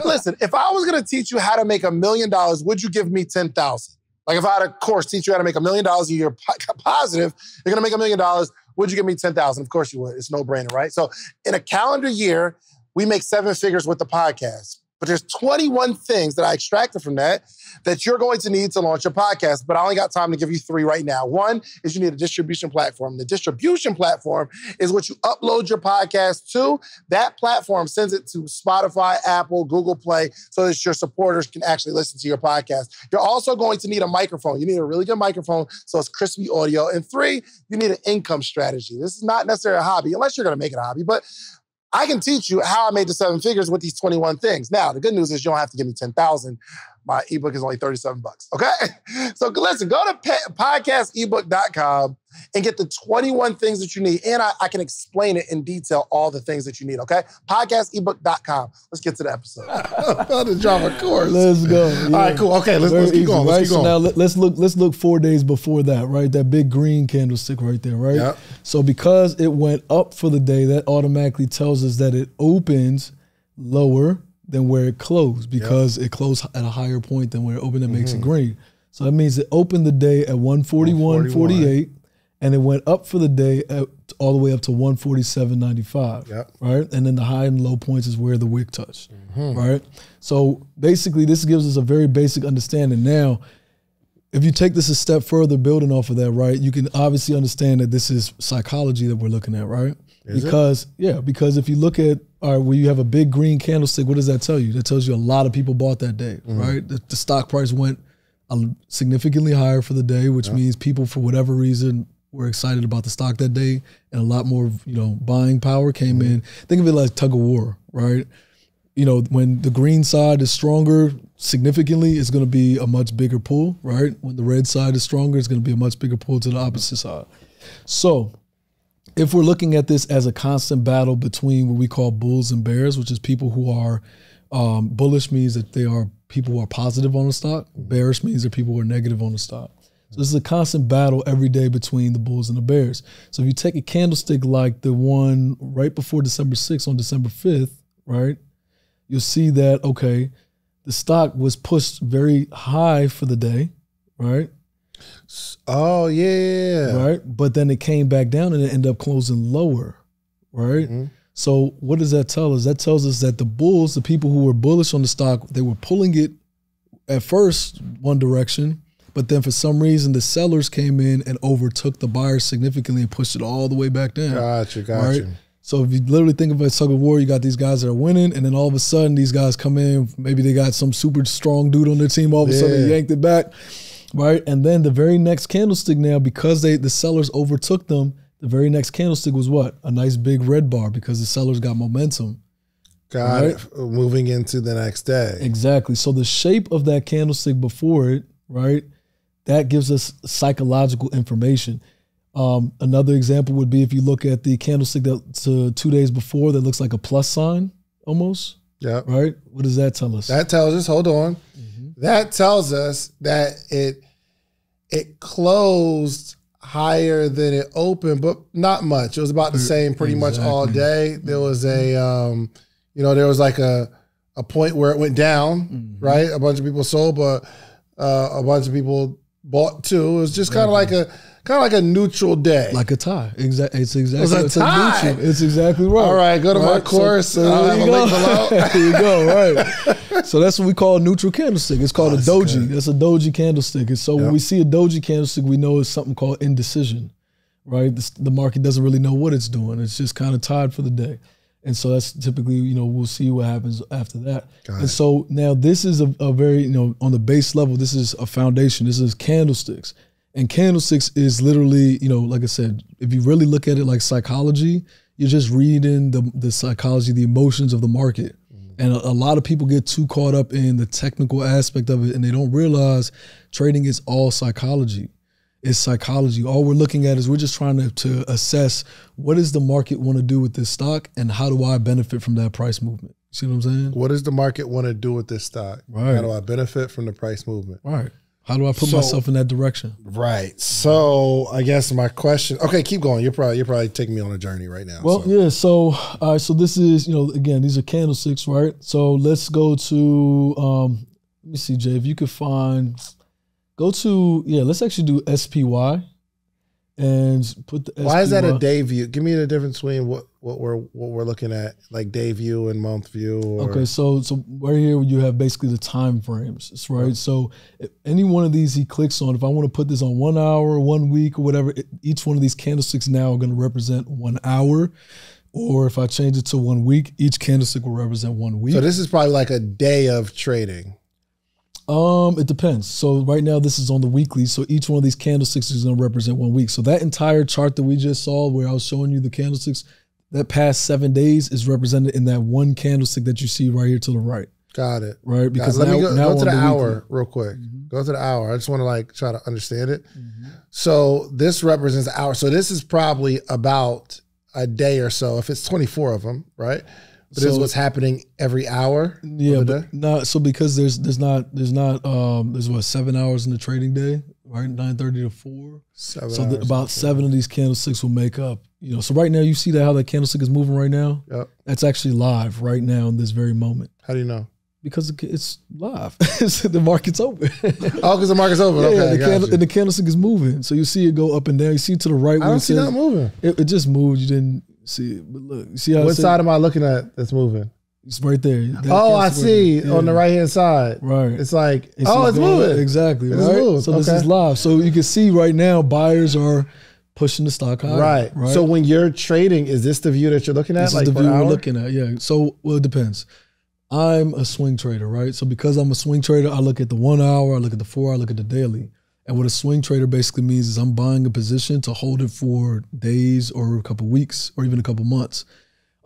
Listen, if I was going to teach you how to make $1 million, would you give me 10,000? Like if I had a course teach you how to make $1 million a year positive, you're going to make $1 million, would you give me 10,000? Of course you would. It's no brainer, right? So in a calendar year, we make 7 figures with the podcast. But there's 21 things that I extracted from that you're going to need to launch a podcast. But I only got time to give you 3 right now. One is you need a distribution platform. The distribution platform is what you upload your podcast to. That platform sends it to Spotify, Apple, Google Play, so that your supporters can actually listen to your podcast. You're also going to need a microphone. You need a really good microphone so it's crispy audio. And 3, you need an income strategy. This is not necessarily a hobby, unless you're going to make it a hobby. But I can teach you how I made the 7 figures with these 21 things. Now, the good news is you don't have to give me 10,000. My ebook is only $37, okay? So listen, go to podcastebook.com and get the 21 things that you need. And I can explain it in detail, all the things that you need, okay? Podcastebook.com. Let's get to the episode.
I'm about to drop a course.
Let's go. Yeah.
All right, cool. Okay, let's keep going.
Right?
Let's keep going.
So now let's look 4 days before that, right? That big green candlestick right there, right?
Yep.
So because it went up for the day, that automatically tells us that it opens lower than where it closed, because it closed at a higher point than where it opened. That makes it green. So that means it opened the day at 141.48, and it went up for the day all the way up to 147.95.
Yep.
Right, and then the high and low points is where the wick touched. Right. So basically, this gives us a very basic understanding. Now, if you take this a step further, building off of that, right, you can obviously understand that this is psychology that we're looking at, right? Because if you look at, all right, when you have a big green candlestick, what does that tell you? That tells you a lot of people bought that day, right? The stock price went significantly higher for the day, which means people, for whatever reason, were excited about the stock that day, and a lot more, buying power came in. Think of it like tug of war, right? When the green side is stronger significantly, it's going to be a much bigger pull, right? When the red side is stronger, it's going to be a much bigger pull to the opposite side. So if we're looking at this as a constant battle between what we call bulls and bears, which is people who are bullish means that they are people who are positive on the stock. Bearish means that people who are negative on the stock. So this is a constant battle every day between the bulls and the bears. So if you take a candlestick like the one right before December 6th on December 5th, right, you'll see that, okay, the stock was pushed very high for the day, right?
Oh, yeah.
Right. But then it came back down and it ended up closing lower. Right. So what does that tell us? That tells us that the bulls, the people who were bullish on the stock, they were pulling it at first one direction, but then for some reason the sellers came in and overtook the buyers significantly and pushed it all the way back down.
Gotcha.
Right? So if you literally think of it as tug of war, you got these guys that are winning, and then all of a sudden these guys come in, maybe they got some super strong dude on their team, all of a sudden they yanked it back. Right, and then the very next candlestick now, because the sellers overtook them, the very next candlestick was what? A nice big red bar, because the sellers got momentum.
Got it. Moving into the next day.
Exactly. So the shape of that candlestick before it, right, that gives us psychological information. Another example would be if you look at the candlestick that's 2 days before that looks like a plus sign almost.
Yeah.
Right? What does that tell us?
That tells us, hold on. That tells us that it closed higher than it opened, but not much. It was about the same pretty much all day. There was a, there was like a point where it went down, right? A bunch of people sold, but a bunch of people bought too. It was just kind of like a neutral day.
Like a tie. It's exactly.
It's a tie.
It's exactly right.
All right, go to my course.
So
I'll have a link below.
There you go, right. So that's what we call a neutral candlestick. It's called a doji. Good. That's a doji candlestick. And so when we see a doji candlestick, we know it's something called indecision, right? The market doesn't really know what it's doing. It's just kind of tied for the day. And so that's typically, we'll see what happens after that. And so now this is a very, on the base level, this is a foundation. This is candlesticks. And candlesticks is literally, like I said, if you really look at it like psychology, you're just reading the psychology, the emotions of the market. And a lot of people get too caught up in the technical aspect of it, and they don't realize trading is all psychology. It's psychology. All we're looking at is we're just trying to assess what does the market want to do with this stock, and how do I benefit from that price movement? See what I'm saying?
What does the market want to do with this stock?
Right.
How do I benefit from the price movement?
Right. How do I put myself in that direction?
Right. So I guess my question. Okay, keep going. You're probably taking me on a journey right now.
Well, yeah. So all right. So this is again, these are candlesticks, right? So let's go to let me see, Jay, if you could find. Let's actually do SPY, and put the SPY.
Why is that a day view? Give me the difference between what we're looking at, like day view and month view. Or...
Okay, so right here you have basically the time frames, right? So if any one of these he clicks on, if I want to put this on 1 hour, 1 week, or whatever, each one of these candlesticks now are going to represent 1 hour. Or if I change it to 1 week, each candlestick will represent 1 week.
So this is probably like a day of trading.
It depends. So right now this is on the weekly. So each one of these candlesticks is going to represent 1 week. So that entire chart that we just saw where I was showing you the candlesticks, that past 7 days is represented in that one candlestick that you see right here to the right.
Got it.
Right? Because
let me
now
go to the hour
weekly.
real quick. Go to the hour. I just want to like try to understand it. So this represents the hour. So this is probably about a day or so, if it's 24 of them, right? But this is what's happening every hour.
Yeah, but not so because there's what 7 hours in the trading day, right? 9:30 to 4. So about 7 of these candlesticks will make up. You know, so right now you see how that candlestick is moving right now.
Yep.
That's actually live right now in this very moment.
How do you know?
Because it's live. The market's open.
Oh, because the market's open. Okay,
and the candlestick is moving. So you see it go up and down. You see to the right.
I don't see that moving.
It just moved. You didn't see it. But look, you see how
what side am I looking at that's moving?
It's right there.
I see. Right on the right-hand side.
Right.
It's like, it's moving.
Exactly.
It's
right.
moving.
So this is live. So you can see right now buyers are pushing the stock higher.
Right. So when you're trading, is this the view that you're looking at?
This is the view we're looking at, yeah. So, well, it depends. I'm a swing trader, right? So because I'm a swing trader, I look at the 1 hour, I look at the 4 hour, I look at the daily. And what a swing trader basically means is I'm buying a position to hold it for days or a couple weeks or even a couple months.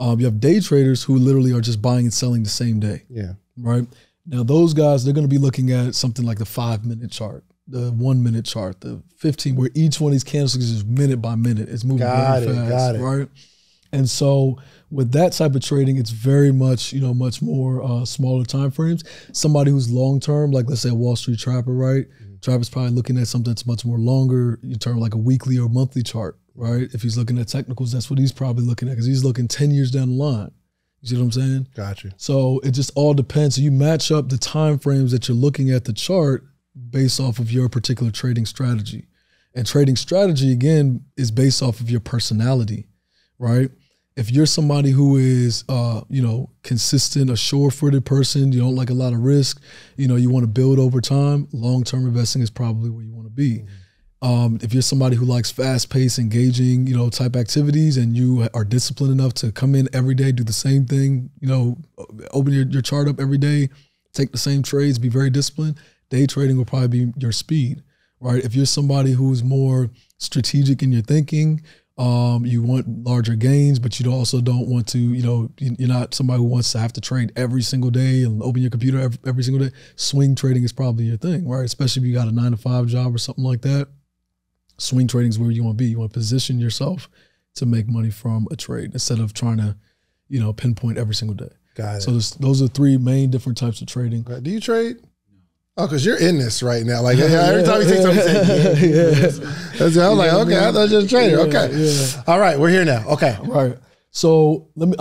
You have day traders who literally are just buying and selling the same day.
Yeah.
Right? Now those guys, they're going to be looking at something like the 5-minute chart, the 1 minute chart, the 15, where each one of these candlesticks is minute by minute. It's moving very fast, right? And so with that type of trading, it's very much, much more smaller time frames. Somebody who's long-term, like let's say a Wall Street trapper, right? Trapper's probably looking at something that's much more longer, you turn like a weekly or monthly chart, right? If he's looking at technicals, that's what he's probably looking at because he's looking 10 years down the line. You see what I'm saying?
Gotcha.
So it just all depends. So you match up the time frames that you're looking at the chart based off of your particular trading strategy. And trading strategy, again, is based off of your personality, right? If you're somebody who is, consistent, a sure-footed person, you don't like a lot of risk, you want to build over time, long-term investing is probably where you want to be. If you're somebody who likes fast-paced, engaging, type activities and you are disciplined enough to come in every day, do the same thing, open your chart up every day, take the same trades, be very disciplined, day trading will probably be your speed, right? If you're somebody who's more strategic in your thinking, you want larger gains, but you also don't want to, you're not somebody who wants to have to trade every single day and open your computer every single day. Swing trading is probably your thing, right? Especially if you got a 9-to-5 job or something like that. Swing trading is where you want to be. You want to position yourself to make money from a trade instead of trying to, pinpoint every single day.
Got it.
So those are 3 main different types of trading.
Do you trade? Oh, because you're in this right now. Like every time you say something, I'm like, okay, I thought you were a trader. Okay. Yeah. All right, we're here now. Okay.
Right. So let me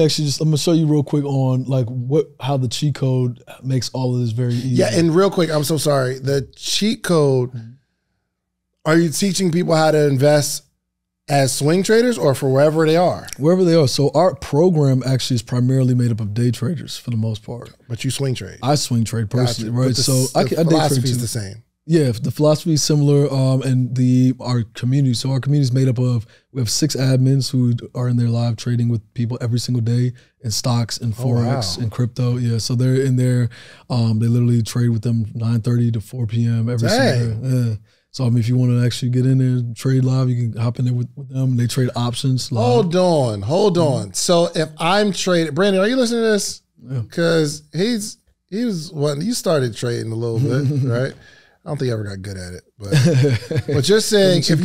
actually I'm gonna show you real quick on like how the cheat code makes all of this very easy.
Yeah, and real quick, I'm so sorry. The cheat code, are you teaching people how to invest as swing traders or for wherever they are?
Wherever they are. So our program actually is primarily made up of day traders for the most part.
But you swing trade.
I swing trade personally, right?
So I philosophy is the same.
Yeah, the philosophy is similar, and our community. So our community is made up of, we have 6 admins who are in there live trading with people every single day in stocks and Forex and crypto. Yeah, so they're in there. They literally trade with them 9:30 to 4 p.m. every single day. Yeah. So if you want to actually get in there and trade live, you can hop in there with them. They trade options live.
Hold on. So if I'm trading, Brandon, are you listening to this? Because he was one, you started trading a little bit, right? I don't think I ever got good at it, but you're saying if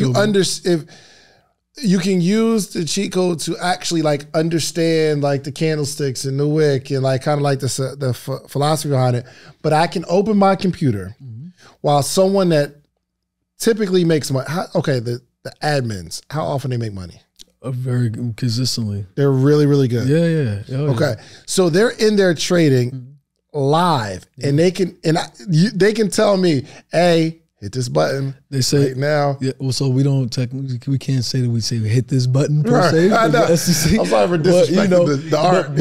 you can use the cheat code to actually like understand like the candlesticks and the wick and like kind of like the philosophy behind it, but I can open my computer while someone that typically makes money. The admins, how often they make money?
Very consistently.
They're really, really good.
Yeah.
Okay, so they're in there trading live, and they can tell me, hey, hit this button.
They say
right now.
Yeah. Well, so we can't say that we say hit this button per
Right,
se.
I know.
SEC,
I'm sorry for disrespecting the art.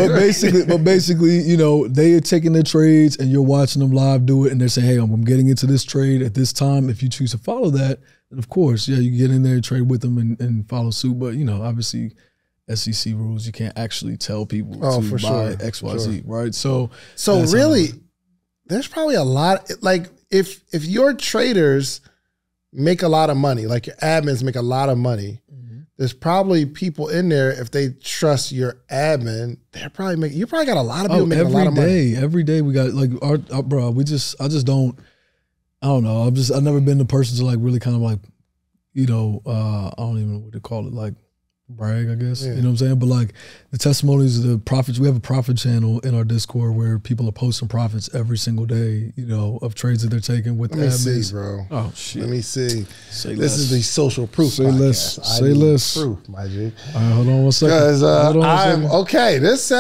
But basically, you know, they are taking their trades and you're watching them live do it, and they're saying, "Hey, I'm getting into this trade at this time." If you choose to follow that, then of course, yeah, you get in there, trade with them, and follow suit. But you know, obviously, SEC rules, you can't actually tell people to
for
buy
sure.
XYZ, right? So
really, there's probably a lot. Like if your traders make a lot of money, like your admins make a lot of money, there's probably people in there, if they trust your admin, they're probably making, you probably got a lot of people making a lot of money.
Every day we got like our bro, I just don't, I don't know. I've never been the person to like really kind of like, you know, I don't even know what to call it, like brag, I guess. Yeah. You know what I'm saying? But like the testimonies of the profits, we have a profit channel in our Discord where people are posting profits every single day, you know, of trades that they're taking with admins.
Let me see, bro.
Oh shit.
Let me see.
Say
this
less.
is the social proof.
Say
podcast.
less. Say less.
Proof, my G.
All right, hold on one second.
Because I'm okay. This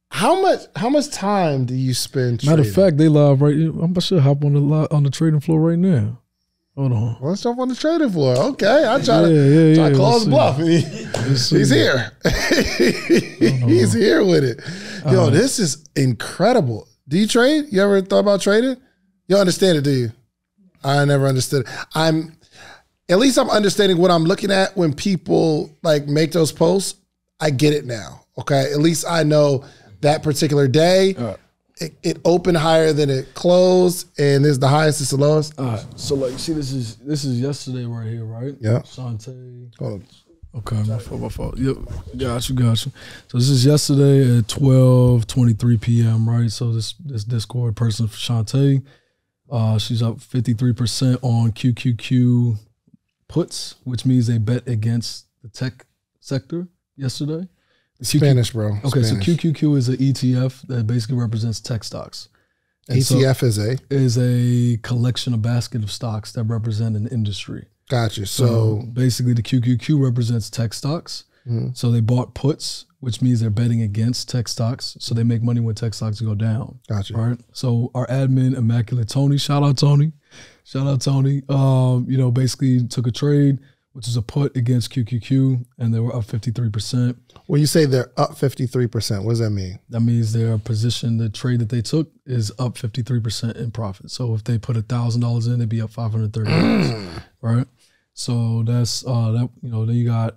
how much time do you spend trading?
Matter of fact, they live right. I should hop on the trading floor right now. Hold on.
Let's jump on the trading floor. Okay, I try to call his bluff. He's here. He's here with it. Yo, this is incredible. Do you trade? You ever thought about trading? You understand it, do you? I never understood it. At least I'm understanding what I'm looking at when people like make those posts. I get it now. Okay, at least I know that particular day. It opened higher than it closed, and this is the highest, it's the lowest.
All right. So like, see, this is yesterday right here, right?
Yeah.
Shantae.
Hold on.
Okay, my fault. Yep. Got you. So this is yesterday at 12:23 p.m. Right. So this Discord person for Shantae, she's up 53% on QQQ puts, which means they bet against the tech sector yesterday.
Spanish, bro.
Okay,
Spanish.
so QQQ is an ETF that basically represents tech stocks. And
ETF
is a collection, a basket of stocks that represent an industry.
Gotcha.
So basically the QQQ represents tech stocks. So they bought puts, which means they're betting against tech stocks. So they make money when tech stocks go down.
Gotcha.
Right. So our admin, Immaculate Tony, shout out Tony. You know, basically took a trade, which is a put against QQQ, and they were up 53%.
When you say they're up 53%, what does that mean?
That means their position, the trade that they took, is up 53% in profit. So if they put $1,000 in, they'd be up $530, right? So that's that. You know, then you got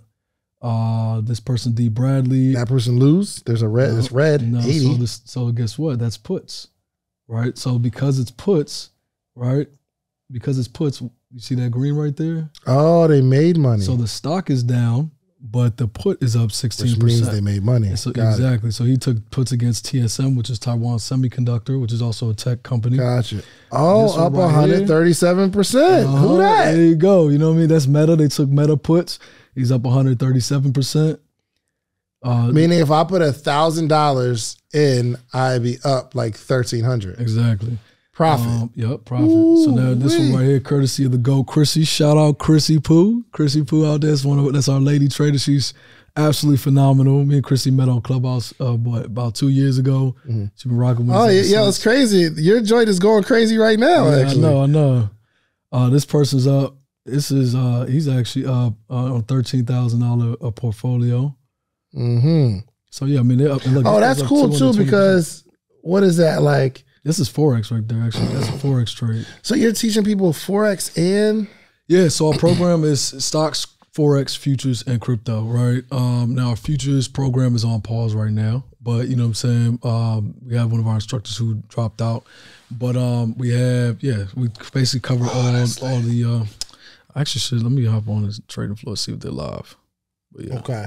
this person D Bradley.
That person lose. There's a red. It's red.
No,
80.
so guess what? That's puts, right? So because it's puts, right? Because it's puts. You see that green right there?
Oh, they made money.
So the stock is down, but the put is up 16%.
Which means they made money.
So exactly. So he took puts against TSM, which is Taiwan Semiconductor, which is also a tech company.
Gotcha. Oh, up 137%. Who that?
There you go. You know what I mean? That's Meta. They took Meta puts. He's up 137%.
Meaning if I put $1,000 in, I'd be up like 1,300.
Exactly.
Profit.
Yep, profit.
Ooh,
so now this one right here, courtesy of the GOAT, Chrissy. Shout out Chrissy Poo. Chrissy Poo out there. That's our lady trader. She's absolutely phenomenal. Me and Chrissy met on Clubhouse about 2 years ago. She's been rocking with us.
Oh, yeah, it's crazy. Your joint is going crazy right now, actually.
I know. This person's up. This is he's actually up on $13,000 a portfolio. So yeah, I mean they're up. And look,
that's cool too, because what is that like?
This is Forex right there, actually. That's a Forex trade.
So you're teaching people Forex and?
Yeah, so our program is stocks, Forex, futures, and crypto, right? Now our futures program is on pause right now, but you know what I'm saying? We have one of our instructors who dropped out, but we basically cover all the, actually let me hop on this trading floor, see if they're live. But yeah.
Okay.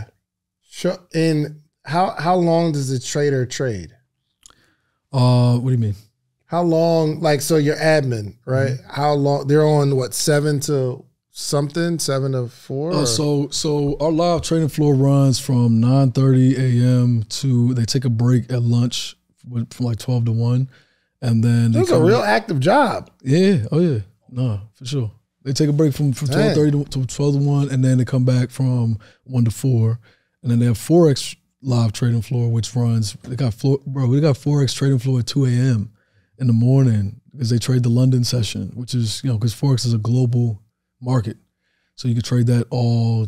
Sure. And how long does the trader trade?
What do you mean?
How long, like, so your admin, right? How long, they're on what, 7 to 4?
So our live trading floor runs from 9:30 a.m. to, they take a break at lunch from like 12 to 1. And then
that's a real active job.
Yeah. Oh yeah. No, for sure. They take a break from 12:30 to 12 to 1, and then they come back from 1 to 4. And then they have Forex live trading floor, which runs, we got Forex trading floor at 2 a.m. in the morning. because they trade the London session, which is, because Forex is a global market. So you can trade that all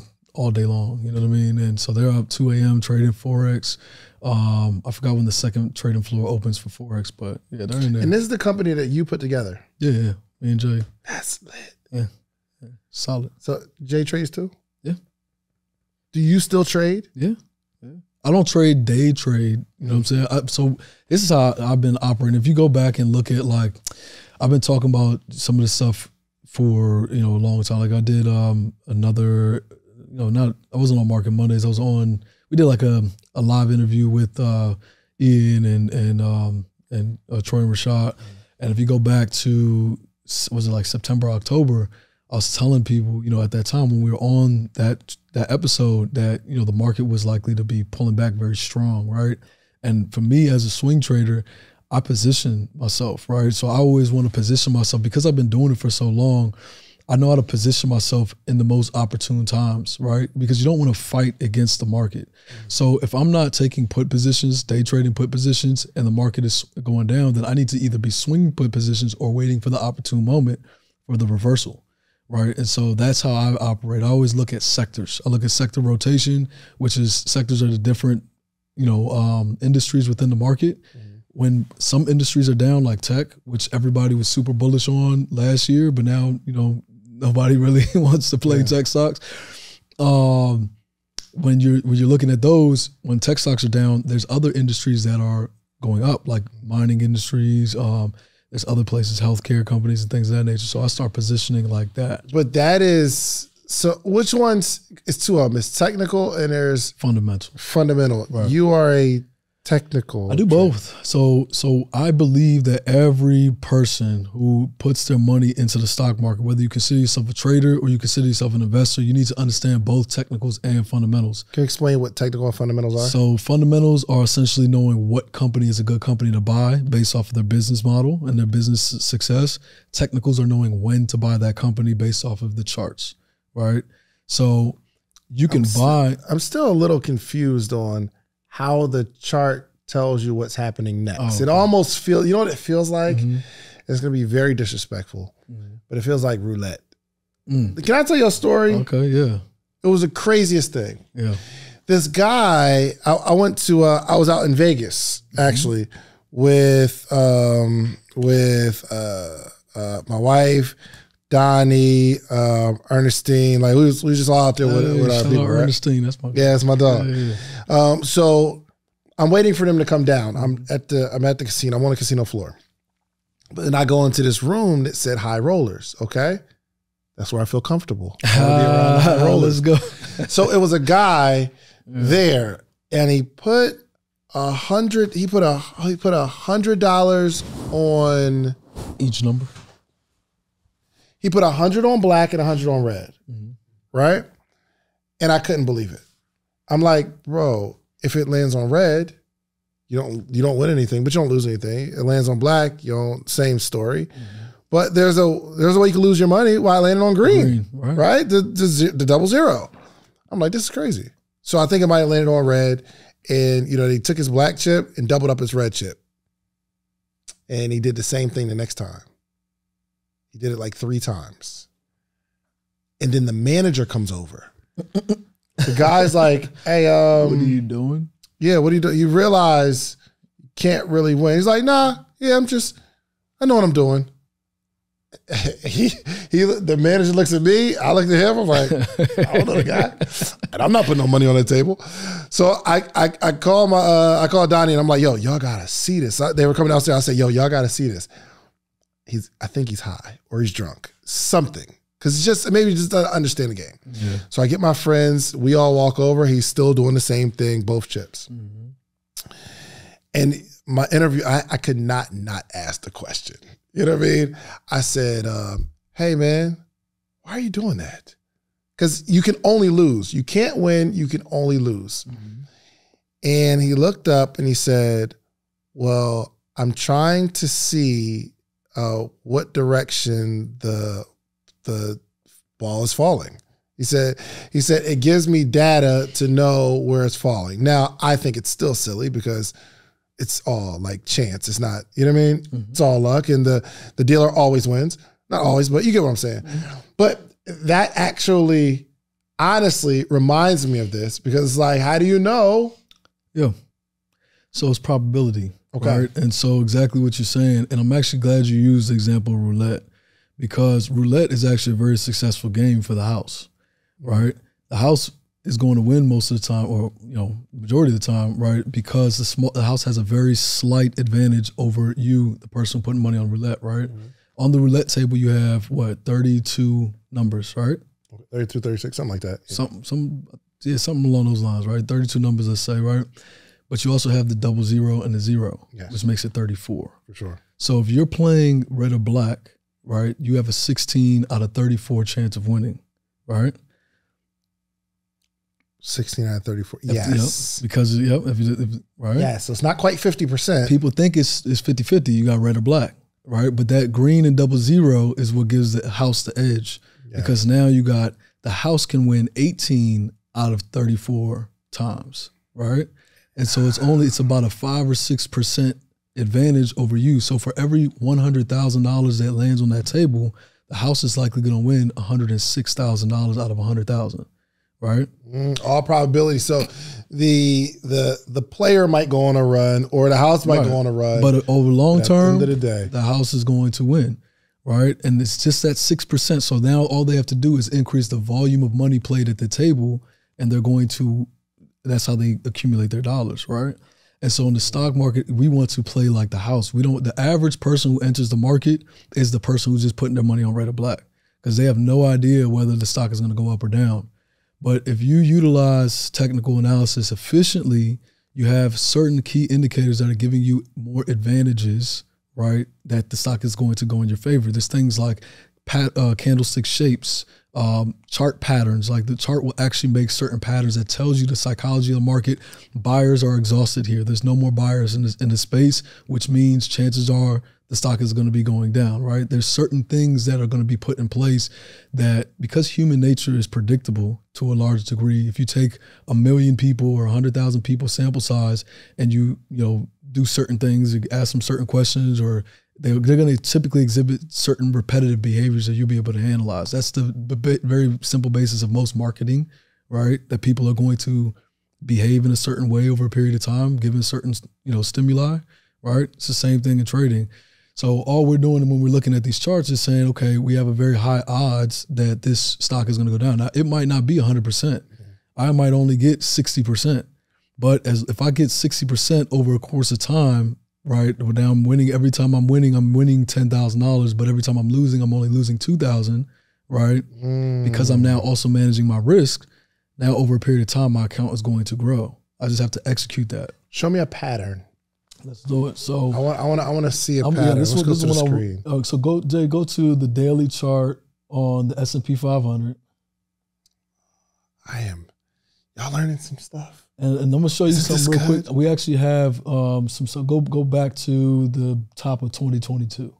day long, you know what I mean? And so they're up 2 a.m. trading Forex. I forgot when the second trading floor opens for Forex, but yeah, they're in there.
And this is the company that you put together?
Yeah, me and Jay.
That's lit.
Yeah, solid.
So Jay trades too?
Yeah.
Do you still trade?
Yeah. I don't trade day trade, you know what I'm saying? So this is how I've been operating. If you go back and look at, like, I've been talking about some of this stuff for, a long time. Like I did another, I wasn't on Market Mondays. We did like a live interview with Ian and Troy and Rashad. And if you go back to, was it like September, October, I was telling people, at that time when we were on that episode that, the market was likely to be pulling back very strong, right? And for me as a swing trader, I position myself, right? So I always want to position myself because I've been doing it for so long. I know how to position myself in the most opportune times, right? Because you don't want to fight against the market. So if I'm not taking put positions, day trading put positions, and the market is going down, then I need to either be swinging put positions or waiting for the opportune moment for the reversal. Right. And so that's how I operate. I always look at sectors. I look at sector rotation, which is sectors are the different, industries within the market. When some industries are down, like tech, which everybody was super bullish on last year, but now, nobody really wants to play tech stocks. When you're looking at those, when tech stocks are down, there's other industries that are going up, like mining industries, there's other places, healthcare companies and things of that nature. So I start positioning like that.
But that is, so which ones, it's two of them. It's technical and there's fundamental. Right. You are a technical.
I do both. So I believe that every person who puts their money into the stock market, whether you consider yourself a trader or you consider yourself an investor, you need to understand both technicals and fundamentals.
Can you explain what technical and fundamentals are?
So fundamentals are essentially knowing what company is a good company to buy based off of their business model and their business success. Technicals are knowing when to buy that company based off of the charts, right? So you can buy. I'm
still a little confused on how the chart tells you what's happening next. Oh, okay. It almost feels, what it feels like? It's going to be very disrespectful, but it feels like roulette. Can I tell you a story?
Okay, yeah.
It was the craziest thing.
Yeah.
This guy, I went to, I was out in Vegas, actually, with my wife, Donnie, Ernestine, like we was just all out there with our people.
Ernestine, right? That's my dog.
Yeah, that's my dog. Yeah. So I'm waiting for them to come down. I'm at the casino. I'm on the casino floor. But then I go into this room that said high rollers. Okay, that's where I feel comfortable. I want to be around the high rollers.
Let's go.
So it was a guy there, and he put $100. He put $100 on
each number.
He put 100 on black and 100 on red, right? And I couldn't believe it. I'm like, bro, if it lands on red, you don't win anything, but you don't lose anything. It lands on black, same story. But there's a way you can lose your money while landing on green, right? The double zero. I'm like, this is crazy. So I think it might have landed on red, and he took his black chip and doubled up his red chip, and he did the same thing the next time. He did it like 3 times. And then the manager comes over. The guy's like, hey,
what are you doing?
Yeah, what are you doing? You realize you can't really win. He's like, nah, yeah, I know what I'm doing. The manager looks at me, I look at him, I'm like, I don't know the guy. And I'm not putting no money on the table. So I call Donnie and I'm like, yo, y'all gotta see this. They were coming downstairs, I said, yo, y'all gotta see this. I think he's high or he's drunk, something. Because maybe just doesn't understand the game. Yeah. So I get my friends, we all walk over, he's still doing the same thing, both chips. And my interview, I could not ask the question. You know what I mean? I said, hey man, why are you doing that? Because you can only lose. You can't win, you can only lose. And he looked up and he said, well, I'm trying to see what direction the ball is falling. He said it gives me data to know where it's falling. Now, I think it's still silly because it's all like chance. It's not, you know what I mean? It's all luck, and the dealer always wins. Not always, but you get what I'm saying. But that actually, honestly, reminds me of this, because it's like, how do you know?
Yeah. So it's probability.
Okay.
Right? And so exactly what you're saying, and I'm actually glad you used the example of roulette, because roulette is actually a very successful game for the house, right? The house is going to win most of the time, or majority of the time, right? Because the house has a very slight advantage over you, the person putting money on roulette, right? On the roulette table, you have what, 32 numbers, right?
32, 36, something like that.
Yeah. Something along those lines, right? 32 numbers, let's say, right? But you also have the 00 and the 0, which makes it 34.
For sure.
So if you're playing red or black, right, you have a 16 out of 34 chance of winning, right?
16 out of 34. Yes.
Because, right?
Yeah, so it's not quite 50%.
People think it's 50-50. You got red or black, right? But that green and 00 is what gives the house the edge. Yeah. Because now you got, the house can win 18 out of 34 times, right? And so it's about a 5 or 6% advantage over you. So for every $100,000 that lands on that table, the house is likely going to win $106,000 out of 100,000, right?
All probability. So the player might go on a run, or the house might go on a run.
But over long term,
at the end of the day,
the house is going to win, right? And it's just that 6%. So now all they have to do is increase the volume of money played at the table, and they're going to, that's how they accumulate their dollars, right? And so in the stock market, we want to play like the house. The average person who enters the market is the person who's just putting their money on red or black, because they have no idea whether the stock is going to go up or down. But if you utilize technical analysis efficiently, you have certain key indicators that are giving you more advantages, right, that the stock is going to go in your favor. There's things like candlestick shapes, chart patterns. Like the chart will actually make certain patterns that tells you the psychology of the market. Buyers are exhausted here. There's no more buyers in the space, which means chances are the stock is going to be going down, right? There's certain things that are going to be put in place that, because human nature is predictable to a large degree, if you take 1 million people or 100,000 people sample size and you do certain things, you ask them certain questions, or they're going to typically exhibit certain repetitive behaviors that you'll be able to analyze. That's the very simple basis of most marketing, right? That people are going to behave in a certain way over a period of time, given certain stimuli, right? It's the same thing in trading. So all we're doing when we're looking at these charts is saying, okay, we have a very high odds that this stock is going to go down. Now, it might not be 100%. I might only get 60%. But if I get 60% over a course of time, right, now I'm winning. Every time I'm winning $10,000. But every time I'm losing, I'm only losing $2,000, right? Because I'm now also managing my risk. Now over a period of time, my account is going to grow. I just have to execute that.
Show me a pattern.
Let's do it. So
I want to see a pattern. Let's go to the screen.
So Jay, go to the daily chart on the S&P 500.
Y'all learning some stuff.
And I'm gonna show you something real quick. We actually have some. So go back to the top of 2022.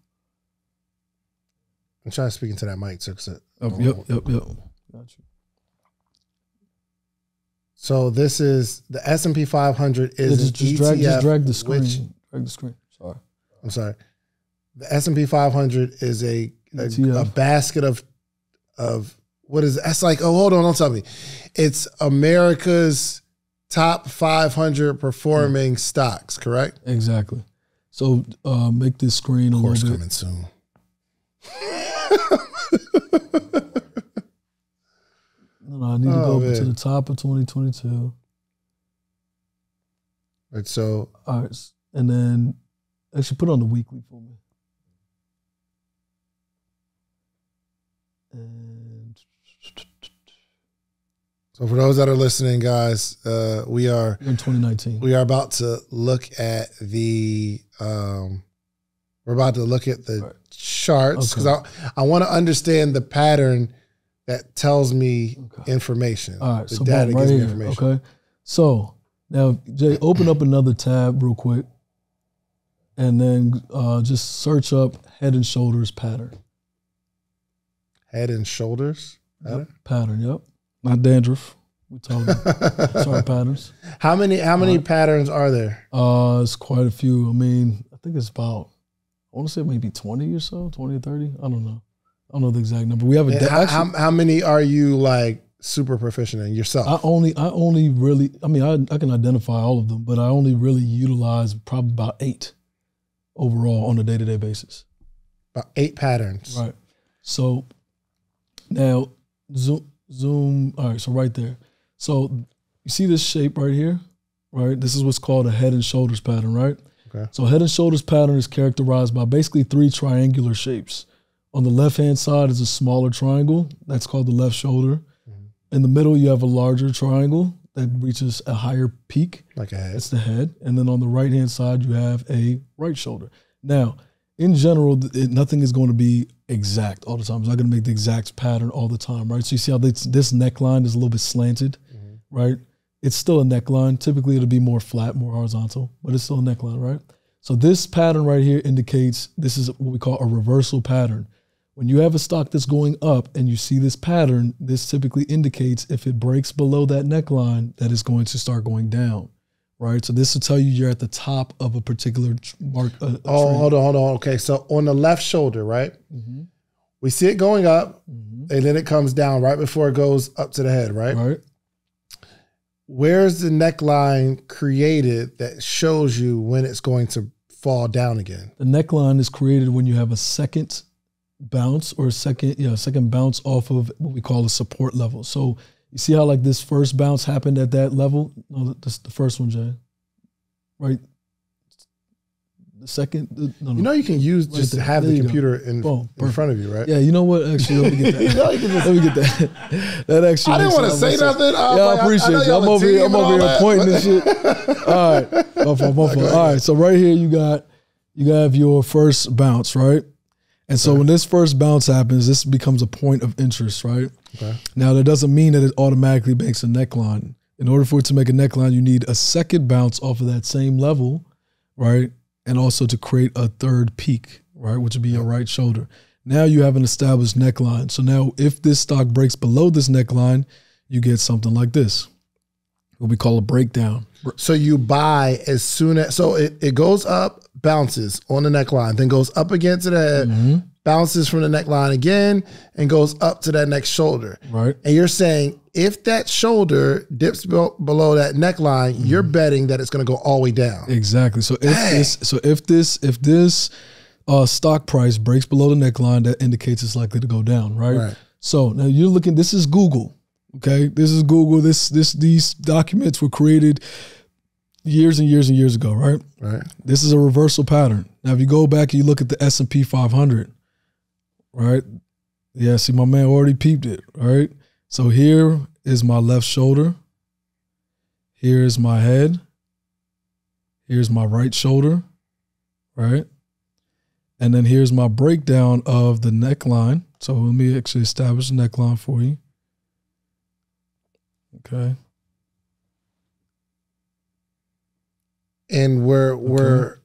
I'm trying to speak into that mic, so
Yep. Got you.
So this is the S&P 500 is
just drag the screen. Drag the screen. Sorry.
I'm sorry. The S&P 500 is a basket of what is it? That's like, oh, hold on, don't tell me. It's America's top 500 performing stocks, correct?
Exactly. So make this screen a little bit.
Coming soon.
No, I need to go to the top of 2022.
Right, so.
All right, and then actually put on the weekly for me. And
so for those that are listening, guys, we are
in 2019.
We are about to look at the charts, because I want to understand the pattern that tells me information.
All right,
the
so
data
right
gives me
here,
information.
okay? So now, Jay, open up another tab real quick, and then just search up Head and Shoulders pattern.
Head and Shoulders pattern?
Pattern, yep. Not dandruff. We told them. Chart patterns.
How many patterns are there?
It's quite a few. I mean, I think it's about, I want to say maybe 20 or so, 20 or 30. I don't know. I don't know the exact number. We have
how many are you like super proficient in yourself?
I only really, I mean, I can identify all of them, but I only really utilize probably about 8 overall on a day-to-day basis.
About 8 patterns.
Right. So now zoom, all right, so right there. So you see this shape right here, right? This is what's called a head and shoulders pattern, right?
Okay.
So head and shoulders pattern is characterized by basically 3 triangular shapes. On the left-hand side is a smaller triangle. That's called the left shoulder. In the middle, you have a larger triangle that reaches a higher peak.
Like a head.
That's the head. And then on the right-hand side, you have a right shoulder. Now, in general, nothing is going to be exact all the time. It's not going to make the exact pattern all the time, right? So you see how this neckline is a little bit slanted, right? It's still a neckline. Typically, it'll be more flat, more horizontal, but it's still a neckline, right? So this pattern right here indicates this is what we call a reversal pattern. When you have a stock that's going up and you see this pattern, this typically indicates if it breaks below that neckline, that it's going to start going down, right? So this will tell you you're at the top of a particular mark.
Hold on. Okay, so on the left shoulder, right? We see it going up, and then it comes down right before it goes up to the head, right?
Right.
Where's the neckline created that shows you when it's going to fall down again?
The neckline is created when you have a second bounce or second bounce off of what we call a support level. So you see how like this first bounce happened at that level? No, that's the first one, Jay. Right? The second, no.
You know you can use
Right
just
there.
have
There
the
you go.
computer in front of you, right?
Yeah, you know what? Actually, let me get that.
You know you can just,
Let me get that. That actually.
I didn't
makes
want to
a lot
say
more sense.
nothing.
Yeah, I appreciate you. I'm over here pointing this shit. All right, my fault. All right, so right here you have your first bounce, right? And so when this first bounce happens, this becomes a point of interest, right?
Okay.
Now that doesn't mean that it automatically makes a neckline. In order for it to make a neckline, you need a second bounce off of that same level, right? And also to create a third peak, right? Which would be your right shoulder. Now you have an established neckline. So now if this stock breaks below this neckline, you get something like this, what we call a breakdown.
So you buy as soon as, so it goes up, bounces on the neckline, then goes up again to the head, bounces from the neckline again, and goes up to that next shoulder.
Right.
And you're saying if that shoulder dips below that neckline, you're betting that it's going to go all the way down.
Exactly. So if this stock price breaks below the neckline, that indicates it's likely to go down, right? So now you're looking, this is Google. Okay, this is Google. These documents were created years and years and years ago, right?
Right.
This is a reversal pattern. Now, if you go back and you look at the S&P 500, right? Yeah, see, my man already peeped it, right? So here is my left shoulder. Here is my head. Here's my right shoulder, right? And then here's my breakdown of the neckline. So let me actually establish the neckline for you. Okay.
And and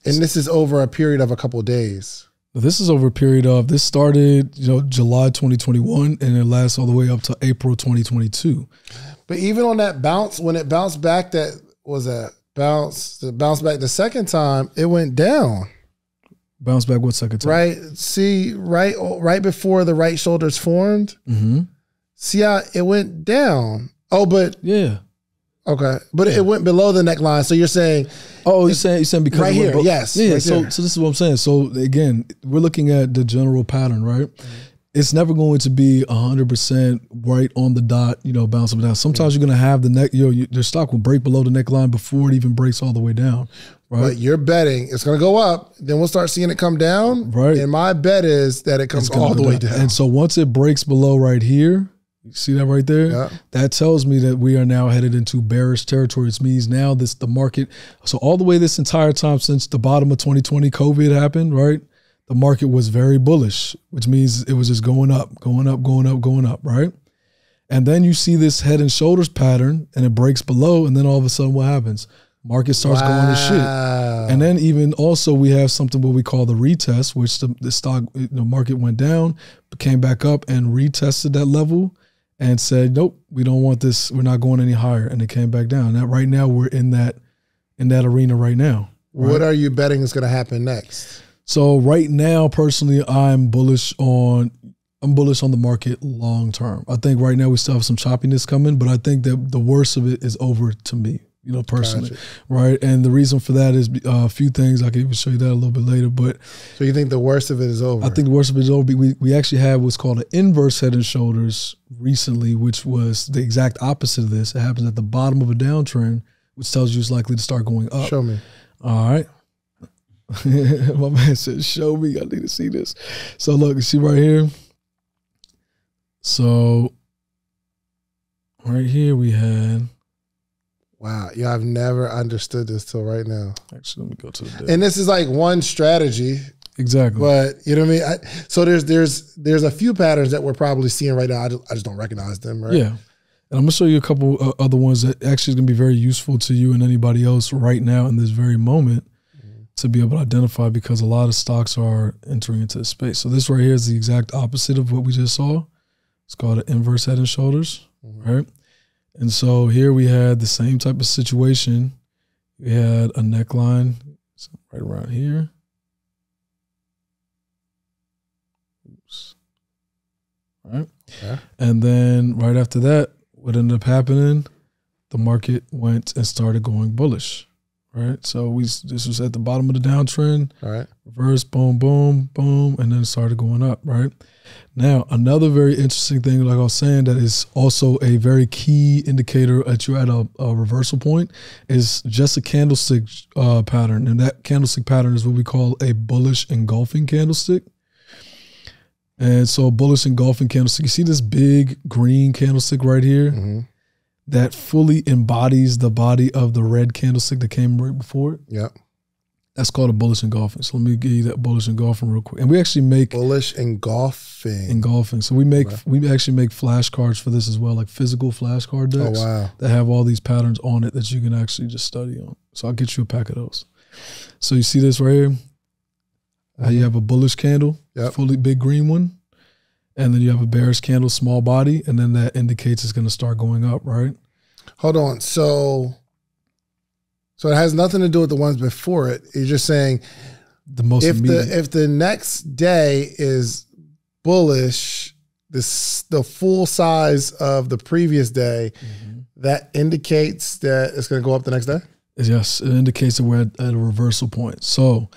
this is over a period of a couple of days.
This is over a period of, this started, July 2021 and it lasts all the way up to April 2022.
But even on that bounce, when it bounced back, that was a bounce, the bounce back the second time, it went down.
Bounce back what second time?
Right. See, right before the right shoulder's formed. See how it went down. Oh, but
yeah.
Okay. But it went below the neckline. So you're saying,
you're saying because
right here, yes.
Yeah.
Right
so this is what I'm saying. So again, we're looking at the general pattern, right? It's never going to be 100% right on the dot, bouncing down. Sometimes you're going to have the neck, your stock will break below the neckline before it even breaks all the way down, right?
But you're betting it's going to go up, then we'll start seeing it come down.
Right.
And my bet is that it comes all the way down.
And so once it breaks below right here, you see that right there?
Yeah.
That tells me that we are now headed into bearish territory. It means now the market, so all the way this entire time since the bottom of 2020, COVID happened, right? The market was very bullish, which means it was just going up, going up, going up, going up, right? And then you see this head and shoulders pattern and it breaks below, and then all of a sudden what happens? Market starts going to shit. And then even also we have something what we call the retest, which the stock, market went down, but came back up and retested that level. and said, nope, we don't want this. We're not going any higher. And it came back down. Now, right now, we're in that arena right now. Right?
What are you betting is going to happen next?
So right now, personally, I'm bullish on the market long term. I think right now we still have some choppiness coming, but I think that the worst of it is over to me, personally. Gotcha. Right? And the reason for that is a few things. I can even show you that a little bit later. But
so you think the worst of it is over?
I think the worst of it is over. We actually had what's called an inverse head and shoulders recently, which was the exact opposite of this. It happens at the bottom of a downtrend, which tells you it's likely to start going up.
Show me.
All right. My man said, show me. I need to see this. So look, you see right here? So right here we had.
Wow. Yeah, I've never understood this till right now.
Actually, let me go to the day.
And this is like one strategy.
Exactly.
But you know what I mean? So there's a few patterns that we're probably seeing right now. I just don't recognize them, right?
Yeah. And I'm going to show you a couple other ones that actually is going to be very useful to you and anybody else right now in this very moment to be able to identify, because a lot of stocks are entering into the space. So this right here is the exact opposite of what we just saw. It's called an inverse head and shoulders, right? And so here we had the same type of situation. We had a neckline right around here. Oops. All right. Okay. And then right after that, what ended up happening, the market went and started going bullish. Right, so this was at the bottom of the downtrend.
All right,
reverse, boom, boom, boom, and then it started going up. Right now, another very interesting thing, like I was saying, that is also a very key indicator that you're at a reversal point, is just a candlestick pattern, and that candlestick pattern is what we call a bullish engulfing candlestick. And so, bullish engulfing candlestick. You see this big green candlestick right here? That fully embodies the body of the red candlestick that came right before it.
Yeah.
That's called a bullish engulfing. So let me give you that bullish engulfing real quick. And we actually make
bullish engulfing.
Engulfing. So we actually make flashcards for this as well, like physical flashcard decks that have all these patterns on it that you can actually just study on. So I'll get you a pack of those. So you see this right here? How you have a bullish candle, fully big green one. And then you have a bearish candle, small body, and then that indicates it's going to start going up, right?
Hold on. So it has nothing to do with the ones before it. You're just saying if the next day is bullish, the full size of the previous day, that indicates that it's going to go up the next day?
Yes, it indicates that we're at a reversal point. So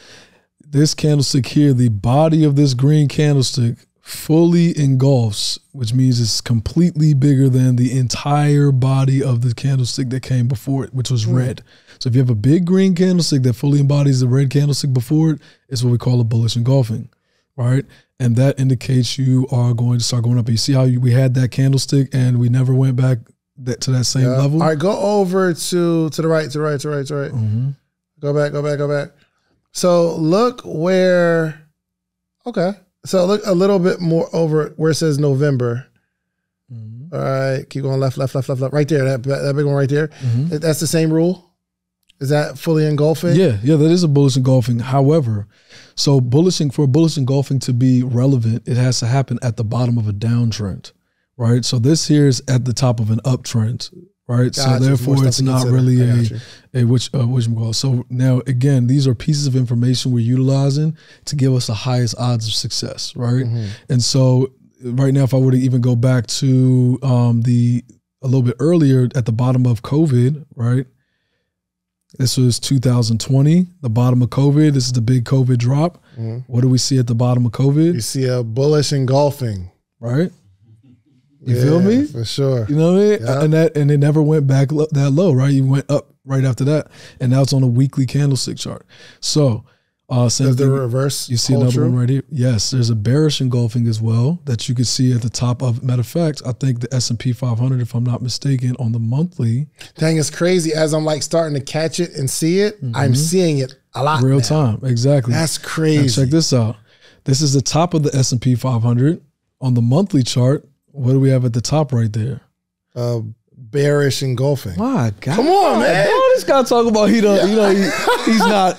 this candlestick here, the body of this green candlestick fully engulfs, which means it's completely bigger than the entire body of the candlestick that came before it, which was red. So if you have a big green candlestick that fully embodies the red candlestick before it, it's what we call a bullish engulfing, right? And that indicates you are going to start going up. You see how we had that candlestick and we never went back to that same level?
All right, go over to the right, to the right. Go back. So look where, okay. So look a little bit more over where it says November. All right, keep going left. Right there, that big one right there. That's the same rule? Is that fully engulfing?
Yeah, that is a bullish engulfing. However, so for a bullish engulfing to be relevant, it has to happen at the bottom of a downtrend, right? So this here is at the top of an uptrend, right?
Gotcha.
So therefore, it's not really So now, again, these are pieces of information we're utilizing to give us the highest odds of success, right? And so right now, if I were to even go back to a little bit earlier at the bottom of COVID, right? This was 2020, the bottom of COVID. This is the big COVID drop. What do we see at the bottom of COVID?
You see a bullish engulfing.
Right? You feel me?
For sure.
You know what I mean?
Yeah.
And it never went back that low, right? You went up right after that. And now it's on a weekly candlestick chart. So same
Does the
thing,
reverse
you see another one right here? Yes, there's a bearish engulfing as well that you can see at the top of. Matter of fact, I think the S&P 500, if I'm not mistaken, on the monthly.
Dang, it's crazy. As I'm like starting to catch it and see it, I'm seeing it a lot
Real
now.
time, exactly.
That's crazy.
Now check this out. This is the top of the S&P 500. On the monthly chart, what do we have at the top right there?
bearish engulfing.
My God.
Come on, man.
Oh, this guy talking about he's not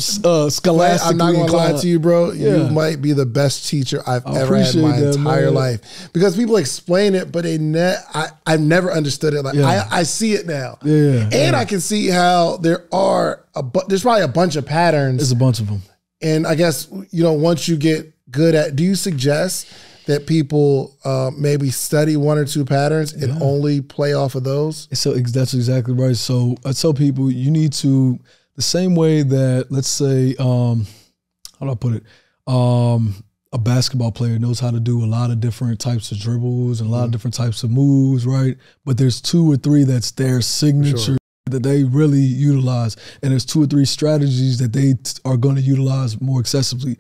scholastically
I'm not gonna lie
inclined.
to you, bro.
Yeah.
You might be the best teacher I've ever had in my entire life, because people explain it, but I've never understood it. Like I see it now, and I can see how there's probably a bunch of patterns.
There's a bunch of them,
and I guess once you get good at, do you suggest that people maybe study one or two patterns and only play off of those?
So that's exactly right. So I tell people you need to, the same way that, let's say, how do I put it? A basketball player knows how to do a lot of different types of dribbles and a lot of different types of moves, right? But there's 2 or 3 that's their signature that they really utilize. And there's 2 or 3 strategies that they are going to utilize more excessively.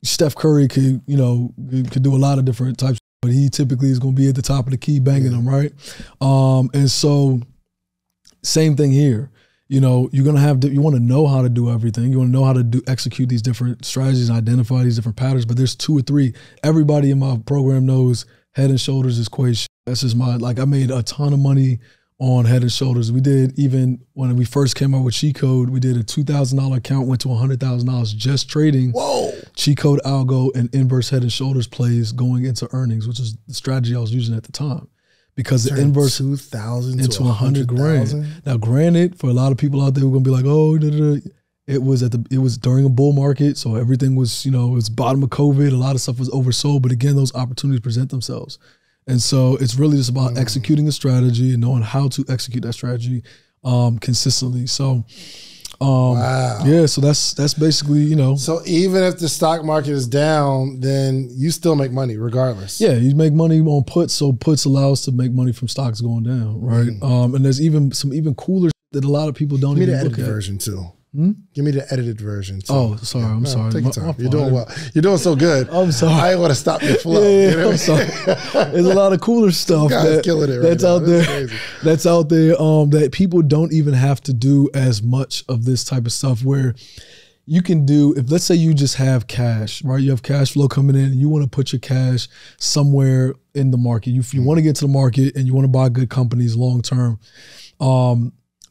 Steph Curry could do a lot of different types, but he typically is going to be at the top of the key banging them, right? And so same thing here. You're going to you want to know how to do everything. You want to know how to execute these different strategies and identify these different patterns, but there's 2 or 3. Everybody in my program knows Head and Shoulders is Kway. That's just I made a ton of money on Head and Shoulders. We did, even when we first came out with Cheat Code, we did a $2,000 account, went to $100,000 just trading.
Whoa!
Cheat Code, algo, and inverse Head and Shoulders plays going into earnings, which is the strategy I was using at the time. Because the inverse
2,000
into 100 grand. Now, granted, for a lot of people out there who are gonna be like, oh, it was during a bull market, so everything was, it was bottom of COVID. A lot of stuff was oversold, but again, those opportunities present themselves. And so it's really just about executing a strategy and knowing how to execute that strategy consistently. So, so that's basically,
So even if the stock market is down, then you still make money regardless.
Yeah, you make money on puts. So puts allow us to make money from stocks going down, right? And there's some even cooler that a lot of people don't even look at.
Give me the edited version too. Give me the edited version too.
Oh, sorry. I'm sorry.
Take your time. You're doing well. You're doing so good.
I'm sorry.
I ain't want to stop your flow.
I'm sorry. There's a lot of cooler stuff
killing it
that's out there. That's out there. That people don't even have to do as much of this type of stuff. Where you can do, if let's say you just have cash, right? You have cash flow coming in, and you want to put your cash somewhere in the market. If you want to get to the market and you want to buy good companies long term.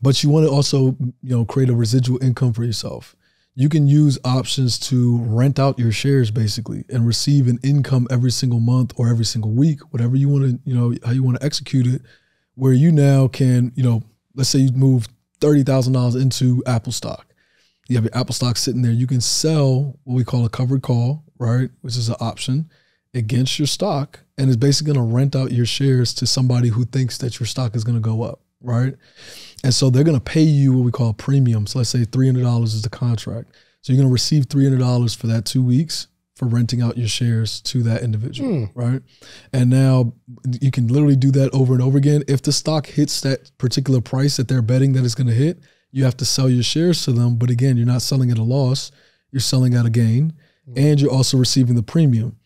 But you want to also, create a residual income for yourself. You can use options to rent out your shares basically and receive an income every single month or every single week, whatever you want to, how you want to execute it, where you now can, let's say you move $30,000 into Apple stock. You have your Apple stock sitting there. You can sell what we call a covered call, right? Which is an option against your stock. And it's basically going to rent out your shares to somebody who thinks that your stock is going to go up, right? And so they're going to pay you what we call a premium. So let's say $300 is the contract. So you're going to receive $300 for that 2 weeks for renting out your shares to that individual, right? And now you can literally do that over and over again. If the stock hits that particular price that they're betting that it's going to hit, you have to sell your shares to them. But again, you're not selling at a loss. You're selling at a gain. And you're also receiving the premium.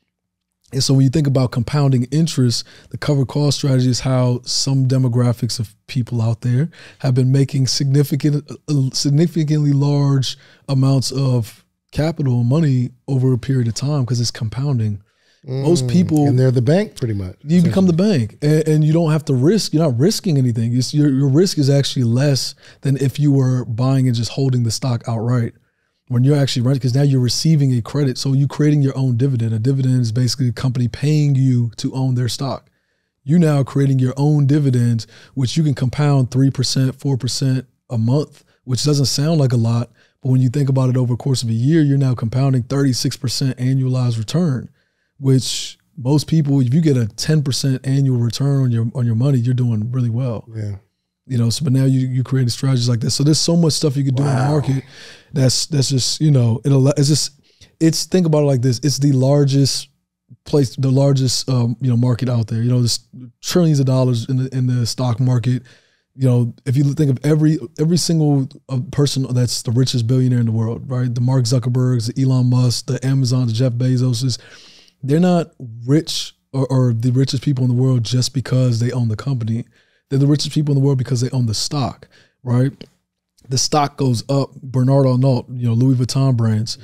And so when you think about compounding interest, the covered call strategy is how some demographics of people out there have been making significantly large amounts of capital and money over a period of time because it's compounding. Most people,
and they're the bank pretty much.
You become the bank, and you don't have to risk. You're not risking anything. Your risk is actually less than if you were buying and just holding the stock outright. When you're actually renting, because now you're receiving a credit. So you're creating your own dividend. A dividend is basically a company paying you to own their stock. You now are creating your own dividends, which you can compound 3%, 4% a month, which doesn't sound like a lot. But when you think about it over the course of a year, you're now compounding 36% annualized return, which most people, if you get a 10% annual return on your money, you're doing really well.
Yeah.
So but now you create strategies like this. So there's so much stuff you could do in the market. That's just, it's think about it like this. It's the largest market out there. There's trillions of dollars in the stock market. If you think of every single person that's the richest billionaire in the world, right? The Mark Zuckerbergs, the Elon Musk, the Amazon, the Jeff Bezoses, they're not rich or the richest people in the world just because they own the company. They're the richest people in the world because they own the stock, right? The stock goes up. Bernard Arnault, Louis Vuitton brands,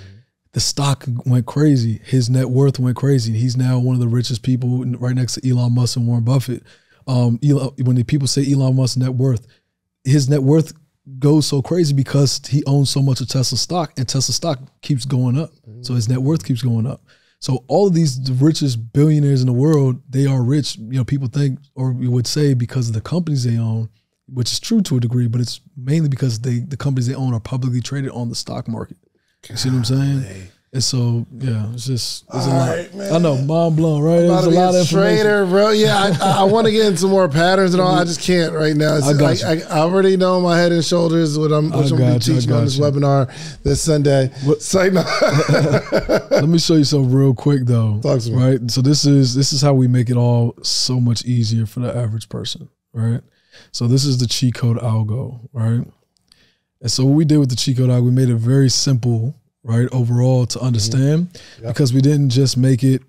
the stock went crazy. His net worth went crazy. He's now one of the richest people right next to Elon Musk and Warren Buffett. When the people say Elon Musk's net worth, his net worth goes so crazy because he owns so much of Tesla stock, and Tesla stock keeps going up. So his net worth keeps going up. So all of these the richest billionaires in the world, they are rich. You know, people think, or you would say, because of the companies they own, which is true to a degree, but it's mainly because the companies they own are publicly traded on the stock market. You see what I'm saying? And so, yeah, it's a lot. Man. I know, mind blown, right? There's a lot of
information. Bro. Yeah, I want to get into more patterns and all. I just can't right now. I already know in my head and shoulders what I'm going to be teaching on this webinar this Sunday.
Let me show you something real quick, though.
Talk to me.
Right? So this is how we make it all so much easier for the average person, right? So this is the cheat code algo, right? And so what we did with the cheat code algo, we made it very simple, right, overall to understand, because we didn't just make it,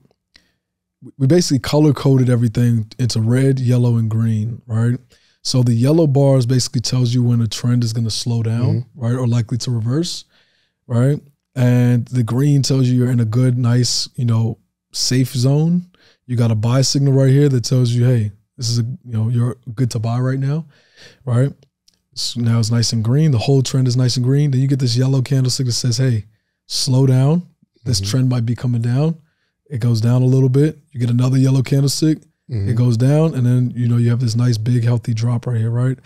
we basically color coded everything into red, yellow, and green, right? So the yellow bars basically tells you when a trend is going to slow down, right, or likely to reverse, right? And the green tells you you're in a good, nice, you know, safe zone. You got a buy signal right here that tells you, hey, this is you're good to buy right now, right? So now it's nice and green. The whole trend is nice and green. Then you get this yellow candlestick that says, hey, slow down. This trend might be coming down. It goes down a little bit. You get another yellow candlestick. It goes down. And then, you have this nice, big, healthy drop right here, right?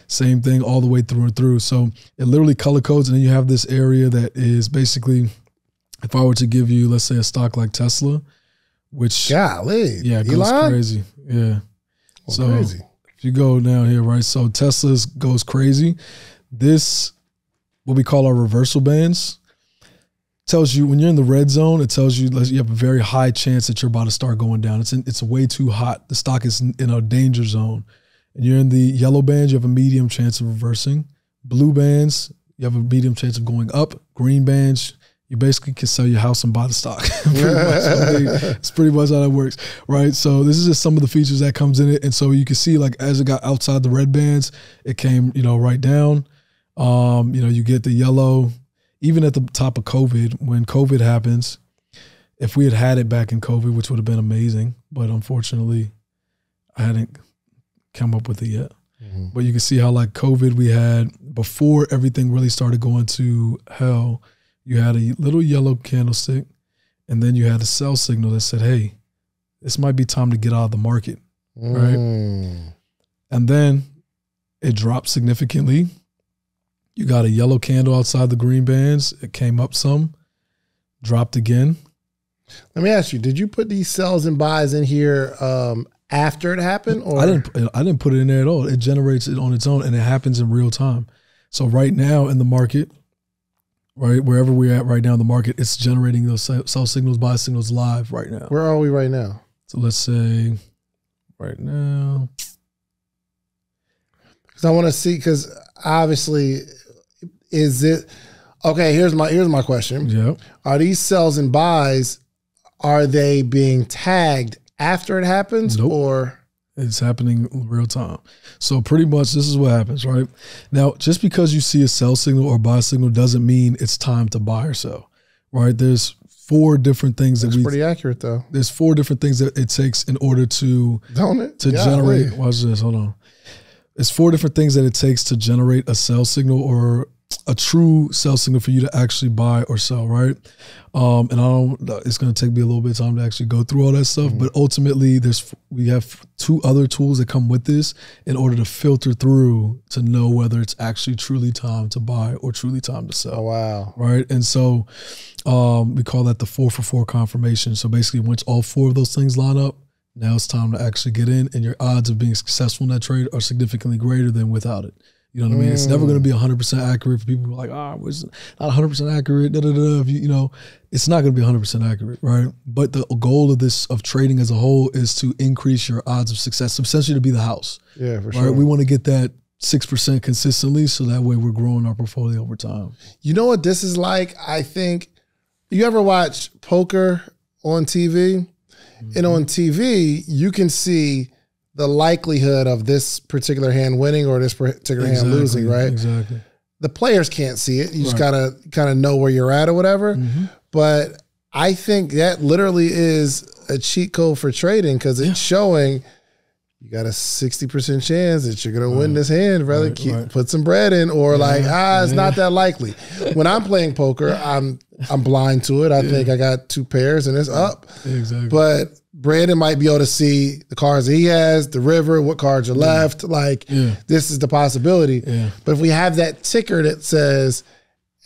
Same thing all the way through and through. So it literally color codes. And then you have this area that is basically, if I were to give you, let's say, a stock like Tesla, which,
golly,
it goes crazy. Yeah. So crazy. If you go down here, right? So Tesla goes crazy. This, what we call our reversal bands, tells you when you're in the red zone, it tells you you have a very high chance that you're about to start going down. It's way too hot. The stock is in a danger zone. And you're in the yellow bands, you have a medium chance of reversing. Blue bands, you have a medium chance of going up. Green bands, you basically can sell your house and buy the stock. It's pretty much how that works, right? So this is just some of the features that comes in it. And so you can see, like, as it got outside the red bands, it came, right down. You get the yellow. Even at the top of COVID, when COVID happens, if we had it back in COVID, which would have been amazing, but unfortunately, I hadn't come up with it yet. But you can see how, like, COVID we had, before everything really started going to hell, you had a little yellow candlestick, and then you had a sell signal that said, hey, this might be time to get out of the market, right? And then it dropped significantly. You got a yellow candle outside the green bands. It came up some, dropped again.
Let me ask you, did you put these sells and buys in here after it happened? Or
I didn't put it in there at all. It generates it on its own, and it happens in real time. So right now in the market, right, wherever we're at right now in the market, it's generating those sell signals, buy signals live right now.
Where are we right now?
So let's say right now.
Because I want to see, because obviously, is it, okay, here's my question.
Yeah.
Are these sells and buys, are they being tagged after it happens?
Nope.
Or
it's happening in real time. So pretty much this is what happens, right? Now, just because you see a sell signal or buy signal doesn't mean it's time to buy or sell, right? There's 4 different things
that's pretty accurate, though.
There's 4 different things that it takes in order to,
generate.
Watch this, hold on. It's 4 different things that it takes to generate a sell signal or a true sell signal for you to actually buy or sell, right? And it's going to take me a little bit of time to actually go through all that stuff, but ultimately we have 2 other tools that come with this in order to filter through to know whether it's actually truly time to buy or truly time to sell.
Oh, wow.
Right? And so we call that the 4 for 4 confirmation. So basically once all 4 of those things line up, now it's time to actually get in, and your odds of being successful in that trade are significantly greater than without it. You know what I mean? It's never going to be 100% accurate for people who are like, it's not 100% accurate. If it's not going to be 100% accurate, right? But the goal of trading as a whole is to increase your odds of success, essentially to be the house.
Yeah, for
right?
sure.
We want to get that 6% consistently, so that way we're growing our portfolio over time.
You know what this is like? I think, you ever watch poker on TV? And on TV, you can see the likelihood of this particular hand winning or this particular hand losing, right?
Exactly.
The players can't see it. You just gotta kind of know where you're at or whatever. But I think that literally is a cheat code for trading, because it's showing you got a 60% chance that you're gonna win this hand, brother. Put some bread in, or it's not that likely. When I'm playing poker, I'm blind to it. I think I got 2 pairs and it's up.
Exactly.
But Brandon might be able to see the cards that he has, the river, what cards are left. This is the possibility. Yeah. But if we have that ticker that says,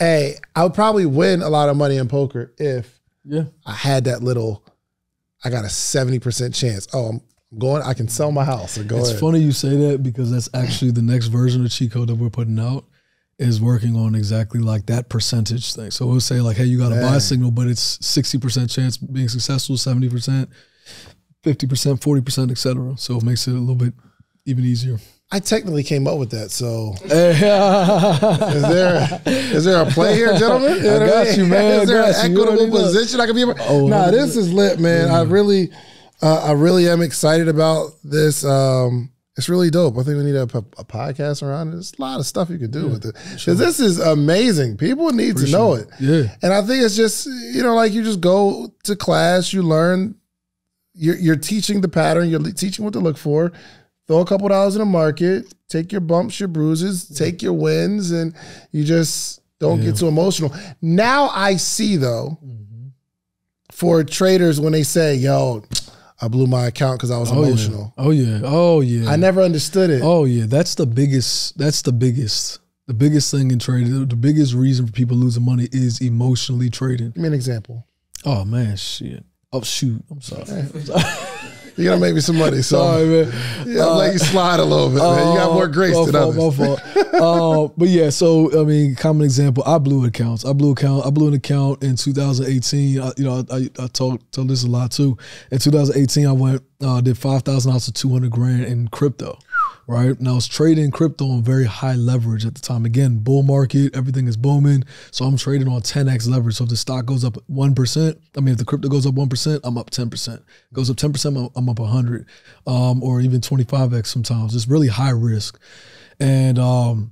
hey, I would probably win a lot of money in poker if I had that little, I got a 70% chance. Oh, I can sell my house. So
it's funny you say that, because that's actually the next version of cheat code that we're putting out is working on exactly like that percentage thing. So we'll say like, hey, you got a buy signal, but it's 60% chance being successful, 70%, 50%, 40%, etc. So it makes it a little bit even easier.
I technically came up with that, so is there a play here, gentlemen?
I got you, man.
Is there an equitable position I can be in? Nah, this is lit, man. I really am excited about this. It's really dope. I think we need a podcast around it. There's a lot of stuff you could do with it. Because this is amazing. People need to know it.
Yeah.
And I think it's just, like you just go to class, you learn, you're teaching the pattern, you're teaching what to look for. Throw a couple dollars in the market, take your bumps, your bruises, take your wins, and you just don't get too emotional. Now I see, though, for traders when they say, yo, I blew my account because I was emotional.
Yeah. Oh, yeah.
I never understood it.
Oh, yeah. That's the biggest thing in trading. The biggest reason for people losing money is emotionally trading.
Give me an example.
Oh, man, shit. Oh, shoot. I'm sorry.
You're going to make me some money. So
sorry, man.
Yeah, I'll let you slide a little bit, man. You got more grace than others.
My fault. But yeah, so, I mean, common example, I blew accounts. I blew an account in 2018. I told this a lot too. In 2018, I went, did $5,000 to 200 grand in crypto. Right? And I was trading crypto on very high leverage at the time. Again, bull market, everything is booming. So I'm trading on 10x leverage. So if the stock goes up 1%, if the crypto goes up 1%, I'm up 10%. Goes up 10%, I'm up 100, or even 25x sometimes. It's really high risk. And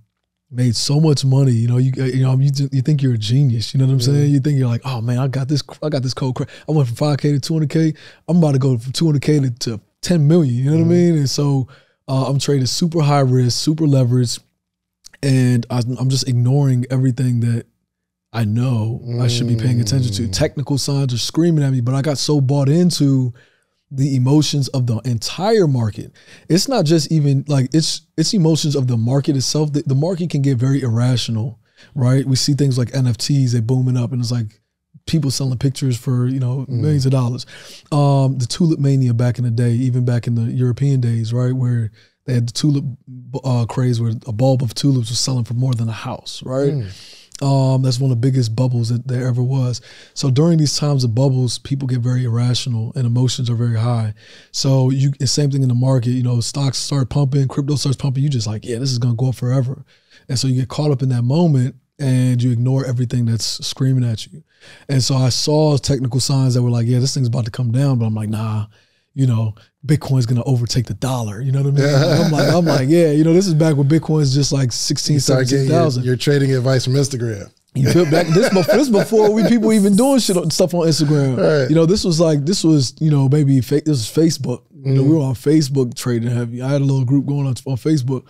made so much money. You think you're a genius. You know what I'm saying? You think you're like, oh man, I got this cold crack. I went from 5K to 200K. I'm about to go from 200K to 10 million. You know what I mean? And so I'm trading super high risk, super leverage, and I'm just ignoring everything that I know I should be paying attention to. Technical signs are screaming at me, but I got so bought into the emotions of the entire market. It's not just even like it's emotions of the market itself. The market can get very irrational, right? We see things like NFTs, they booming up, and it's like people selling pictures for, millions of dollars. The tulip mania back in the day, even back in the European days, right, where they had the tulip craze where a bulb of tulips was selling for more than a house, right? That's one of the biggest bubbles that there ever was. So during these times of bubbles, people get very irrational and emotions are very high. So the same thing in the market, stocks start pumping, crypto starts pumping, you just like, yeah, this is gonna go up forever. And so you get caught up in that moment and you ignore everything that's screaming at you. And so I saw technical signs that were like, yeah, this thing's about to come down, but I'm like, nah, Bitcoin's gonna overtake the dollar. You know what I mean? I'm like, yeah, this is back when Bitcoin's just like 16, 17,000.
You're trading advice from Instagram.
You feel back this before people even doing stuff on Instagram. Right. This was maybe this was Facebook. We were on Facebook trading heavy. I had a little group going on Facebook.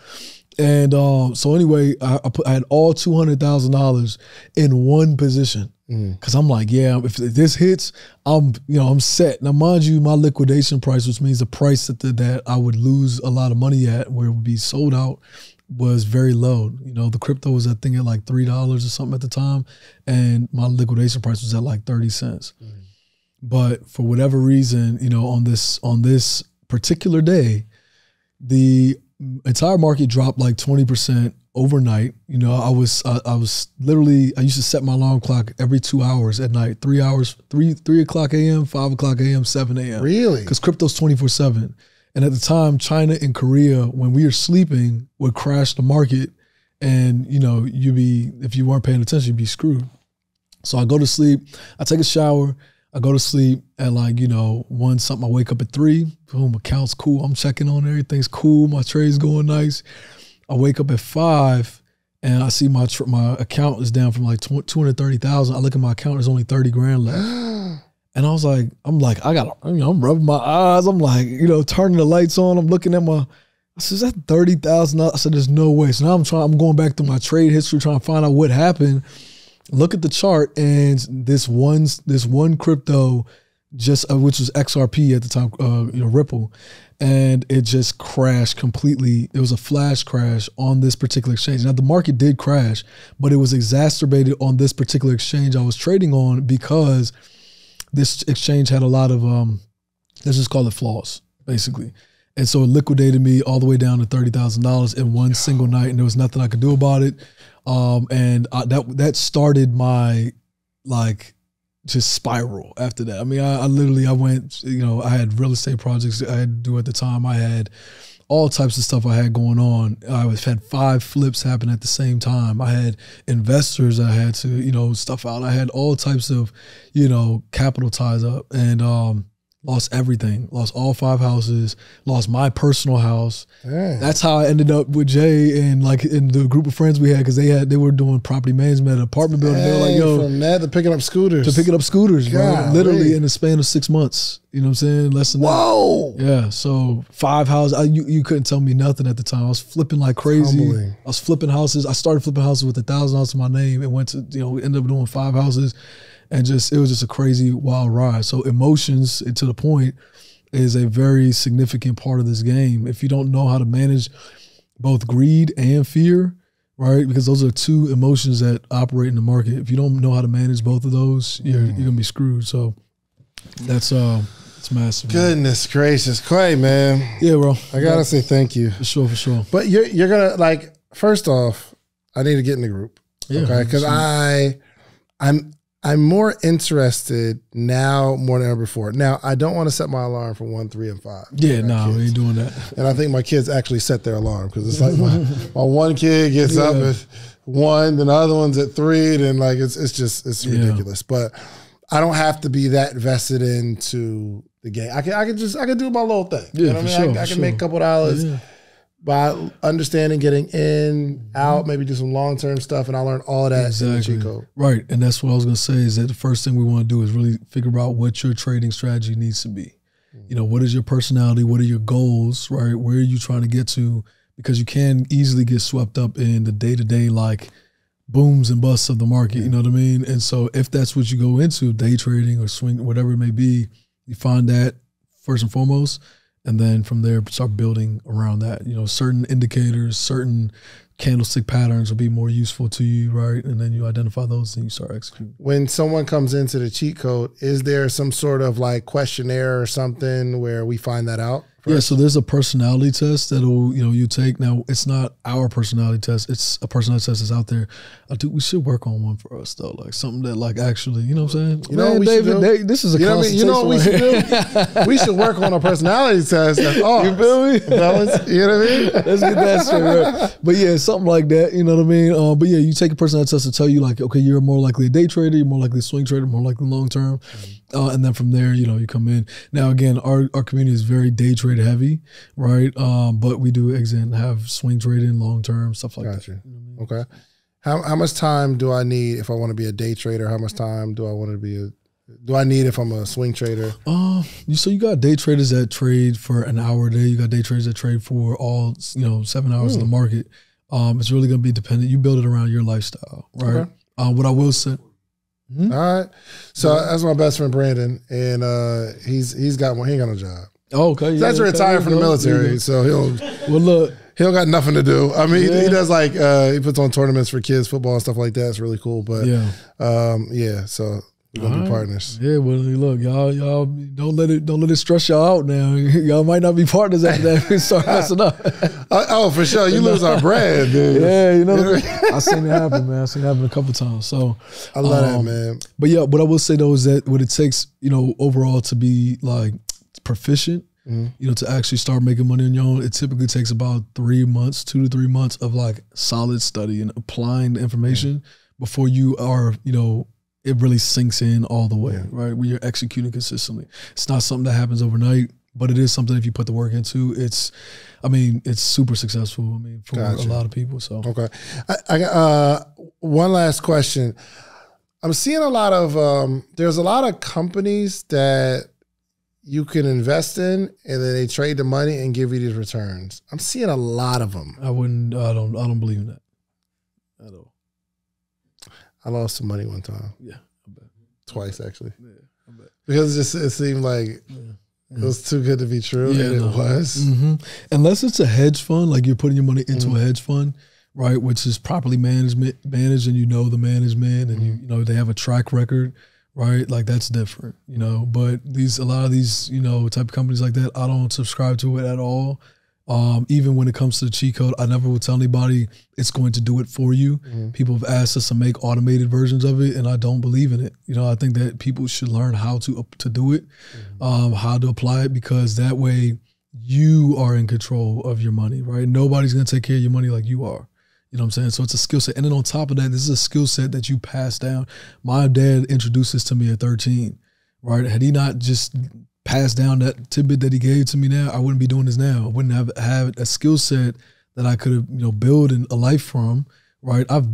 And so anyway, I had all $200,000 in one position because I'm like, yeah, if this hits, I'm set. Now, mind you, my liquidation price, which means the price that I would lose a lot of money at, where it would be sold out, was very low. The crypto was, I think, at like $3 or something at the time, and my liquidation price was at like 30 cents. But for whatever reason, on this particular day, the entire market dropped like 20% overnight. I was literally, I used to set my alarm clock every 2 hours at night, 3 hours, 3 o'clock a.m., 5 o'clock a.m., 7 a.m.
Really?
Because crypto's 24/7. And at the time, China and Korea, when we were sleeping, would crash the market, and if you weren't paying attention, you'd be screwed. So I go to sleep, I take a shower, I go to sleep at like, 1 something. I wake up at 3. Boom, account's cool. I'm checking on everything's cool. My trade's going nice. I wake up at 5 and I see my account is down from like 230,000. I look at my account, there's only 30 grand left. And I was like, I'm rubbing my eyes. I'm like, turning the lights on. I'm looking at I said, is that $30,000? I said, there's no way. So now I'm going back through my trade history, trying to find out what happened. Look at the chart, and this one crypto just, which was XRP at the time, Ripple, and it just crashed completely. It was a flash crash on this particular exchange. Now the market did crash, but it was exacerbated on this particular exchange I was trading on because this exchange had a lot of, let's just call it flaws, basically. And so it liquidated me all the way down to $30,000 in one single night, and there was nothing I could do about it. That started my just spiral after that. I mean, I went, I had real estate projects I had to do at the time. I had all types of stuff I had going on. I had 5 flips happen at the same time. I had investors I had to, stuff out. I had all types of, capital ties up, and lost everything. Lost all 5 houses. Lost my personal house. Dang. That's how I ended up with Jay and in the group of friends we had, because they were doing property management at an apartment building. They were like, yo,
from that to picking up scooters.
Bro. Literally in the span of 6 months. You know what I'm saying? Less than
Whoa.
that. Yeah. So 5 houses. You couldn't tell me nothing at the time. I was flipping like crazy. Humbling. I was flipping houses. I started flipping houses with $1,000 to my name and went to, ended up doing 5 houses. And it was just a crazy, wild ride. So emotions, to the point, is a very significant part of this game. If you don't know how to manage both greed and fear, right? Because those are 2 emotions that operate in the market. If you don't know how to manage both of those, you're gonna be screwed. So it's massive.
Goodness gracious, Kway, man.
Yeah, bro.
I gotta say thank you.
For sure.
But you're gonna first off, I need to get in the group. Yeah, okay, because I'm more interested now more than ever before. Now, I don't want to set my alarm for 1, 3, and 5.
Yeah, no, we ain't doing that.
And I think my kids actually set their alarm, because it's like my one kid gets up at 1, then the other one's at 3, then it's ridiculous. But I don't have to be that vested into the game. I can do my little thing.
Yeah,
you know what I mean? I can make a couple dollars. Yeah. By understanding, getting in, out, maybe do some long-term stuff, and I'll learn all of that in the cheat code.
Right, and that's what I was going to say, is that the first thing we want to do is really figure out what your trading strategy needs to be. What is your personality? What are your goals, right? Where are you trying to get to? Because you can easily get swept up in the day-to-day, booms and busts of the market, you know what I mean? And so if that's what you go into, day trading or swing, whatever it may be, you find that first and foremost. And then from there, start building around that. Certain indicators, certain candlestick patterns will be more useful to you, right? And then you identify those and you start executing.
When someone comes into the cheat code, is there some sort of questionnaire or something where we find that out?
Yeah, so there's a personality test that'll, you take. Now, it's not our personality test. It's a personality test that's out there. We should work on one for us, though. Something that, actually, you know what I'm saying?
Man, David, this is a consultation. You know what we should do? We should work on a personality test. That's ours.
You feel me?
Fellas, you know what I mean?
Let's get that straight, right? But yeah, something like that, you know what I mean? But yeah, you take a personality test to tell you, okay, you're more likely a day trader, you're more likely a swing trader, more likely long term. And then from there, you come in. Now, again, our community is very day trade heavy, right? But we do exit and have swing trading, long term, stuff like that. You know what I mean?
Okay. How much time do I need if I want to be a day trader? How much time do I need if I'm a swing trader?
So you got day traders that trade for an hour a day. You got day traders that trade for all 7 hours of the market. It's really going to be dependent. You build it around your lifestyle, right? Okay. What I will say.
All right. So that's my best friend Brandon, and he's got one. He ain't got no job.
Oh, okay.
He's actually retired from the military, so he don't got nothing to do. I mean, he does he puts on tournaments for kids, football and stuff like that. It's really cool. But so we're gonna be partners.
Yeah, well, look, y'all don't let it stress y'all out now. Y'all might not be partners after that. We start messing up.
Oh, for sure. You lose our brand, dude.
Yeah, I seen it happen, man. I seen it happen a couple times. So
I love that, man.
But yeah, what I will say though is that what it takes, overall to be proficient, to actually start making money on your own, it typically takes about 3 months, 2 to 3 months of solid study and applying the information before you are, it really sinks in all the way, right? When you're executing consistently. It's not something that happens overnight, but it is something if you put the work into, it's super successful. For a lot of people. So
okay. I got one last question. I'm seeing a lot of, there's a lot of companies that you can invest in and then they trade the money and give you these returns. I'm seeing a lot of them.
I don't believe in that at all.
I lost some money one time.
Yeah, I bet.
Twice, actually.
Yeah, I bet.
Because it seemed like it was too good to be true, and it was.
Unless it's a hedge fund, like you're putting your money into a hedge fund, right, which is properly managed and you know the management and you know they have a track record, right? Like that's different, you know. But a lot of these, you know, type of companies like that, I don't subscribe to it at all. Even when it comes to the cheat code, I never would tell anybody it's going to do it for you. People have asked us to make automated versions of it, and I don't believe in it. You know, I think that people should learn how to do it, how to apply it, because that way you are in control of your money, right? Nobody's going to take care of your money like you are. You know what I'm saying? So it's a skill set. And then on top of that, this is a skill set that you pass down. My dad introduced this to me at 13, right? Had he not just passed down that tidbit that he gave to me now, I wouldn't be doing this now. I wouldn't have had a skill set that I could have, you know, build a life from, right? I've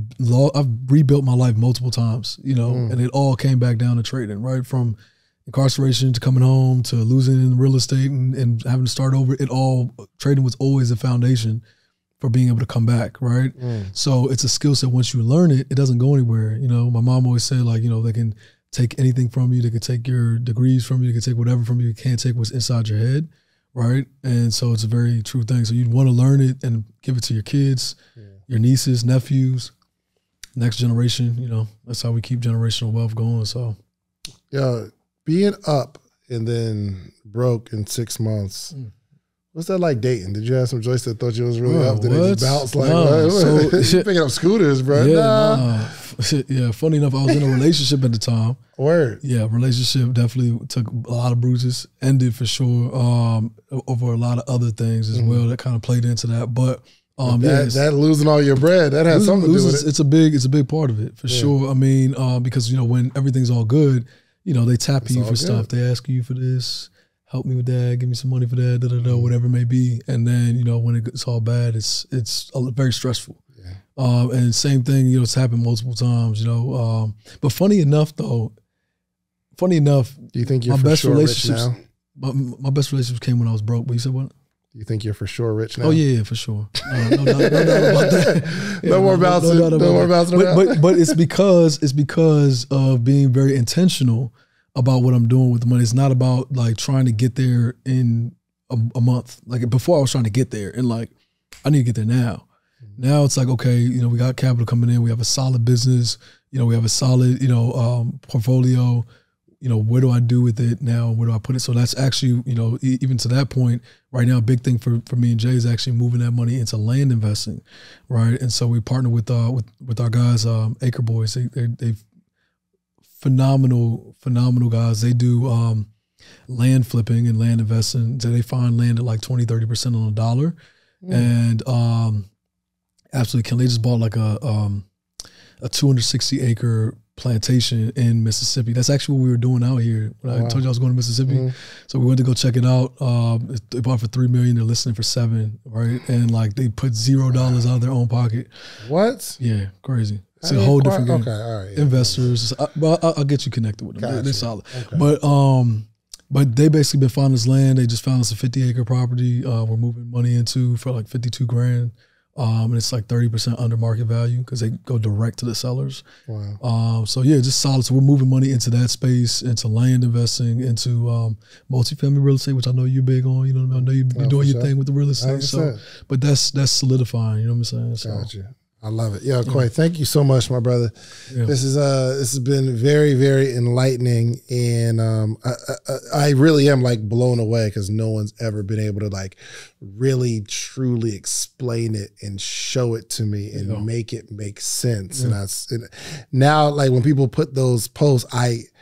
rebuilt my life multiple times, you know, and it all came back down to trading, right? From incarceration to coming home to losing in real estate and having to start over. Trading was always a foundation for being able to come back, right? So it's a skill set. Once you learn it, it doesn't go anywhere. You know, my mom always said, like, you know, they can take anything from you. They can take your degrees from you. They can take whatever from you. You can't take what's inside your head, right? And so it's a very true thing. So you'd want to learn it and give it to your kids, your nieces, nephews, next generation. You know, that's how we keep generational wealth going. So,
yeah, being up and then broke in 6 months. What's that like dating? Did you have some joints that thought you was really up? Did they just bounce like, what? Picking up scooters, bro?
Yeah, yeah, funny enough, I was in a relationship at the time.
Word.
Yeah, relationship definitely took a lot of bruises. Ended for sure over a lot of other things as well that kind of played into that. But
that losing all your bread, that has something to do with it.
It's a big part of it for sure. I mean, because, you know, when everything's all good, you know, they tap you for stuff. They ask you for this. Help me with that, give me some money for that, whatever it may be. And then, you know, when it gets all bad, it's very stressful. And same thing, you know, it's happened multiple times, you know. But funny enough, do
you think you're for sure rich now?
My best relationships came when I was broke. But you said what?
Do you think you're for sure rich now?
Oh yeah, for sure. No doubt about that.
No more bouncing. No more bouncing around.
But it's because of being very intentional about what I'm doing with the money. It's not about like trying to get there in a month. Like before I was trying to get there and like, I need to get there now. Now it's like, okay, you know, we got capital coming in. We have a solid business. You know, we have a solid, you know, portfolio. You know, where do I do with it now? Where do I put it? So that's actually, you know, even to that point right now, a big thing for me and Jay is actually moving that money into land investing. Right. And so we partner with our guys, Acre Boys. They've phenomenal guys. They do land flipping and land investing. So they find land at like 20, 30% on the dollar. And absolutely can. They just bought like a 260 acre plantation in Mississippi. That's actually what we were doing out here. When I told you I was going to Mississippi. So we went to go check it out. They bought for $3 million. They're listing for $7 million, right? And like they put $0 out of their own pocket.
What?
Yeah, crazy. It's a whole different game.
Okay, all right.
Investors. I'll get you connected with them. They're solid. Okay. But they basically been finding this land. They just found us a 50 acre property. We're moving money into for like 52 grand. And it's like 30% under market value because they go direct to the sellers. Wow. So yeah, just solid. So we're moving money into that space, into land investing, into multifamily real estate, which I know you're big on. You know what I mean? I know you're doing your thing with the real estate. So, but that's solidifying. You know what I'm saying? So,
gotcha. I love it. Yeah, Kway, thank you so much, my brother. Yeah. This has been very, very enlightening, and I really am like blown away because no one's ever been able to like really truly explain it and show it to me and make it make sense. And now, like when people put those posts,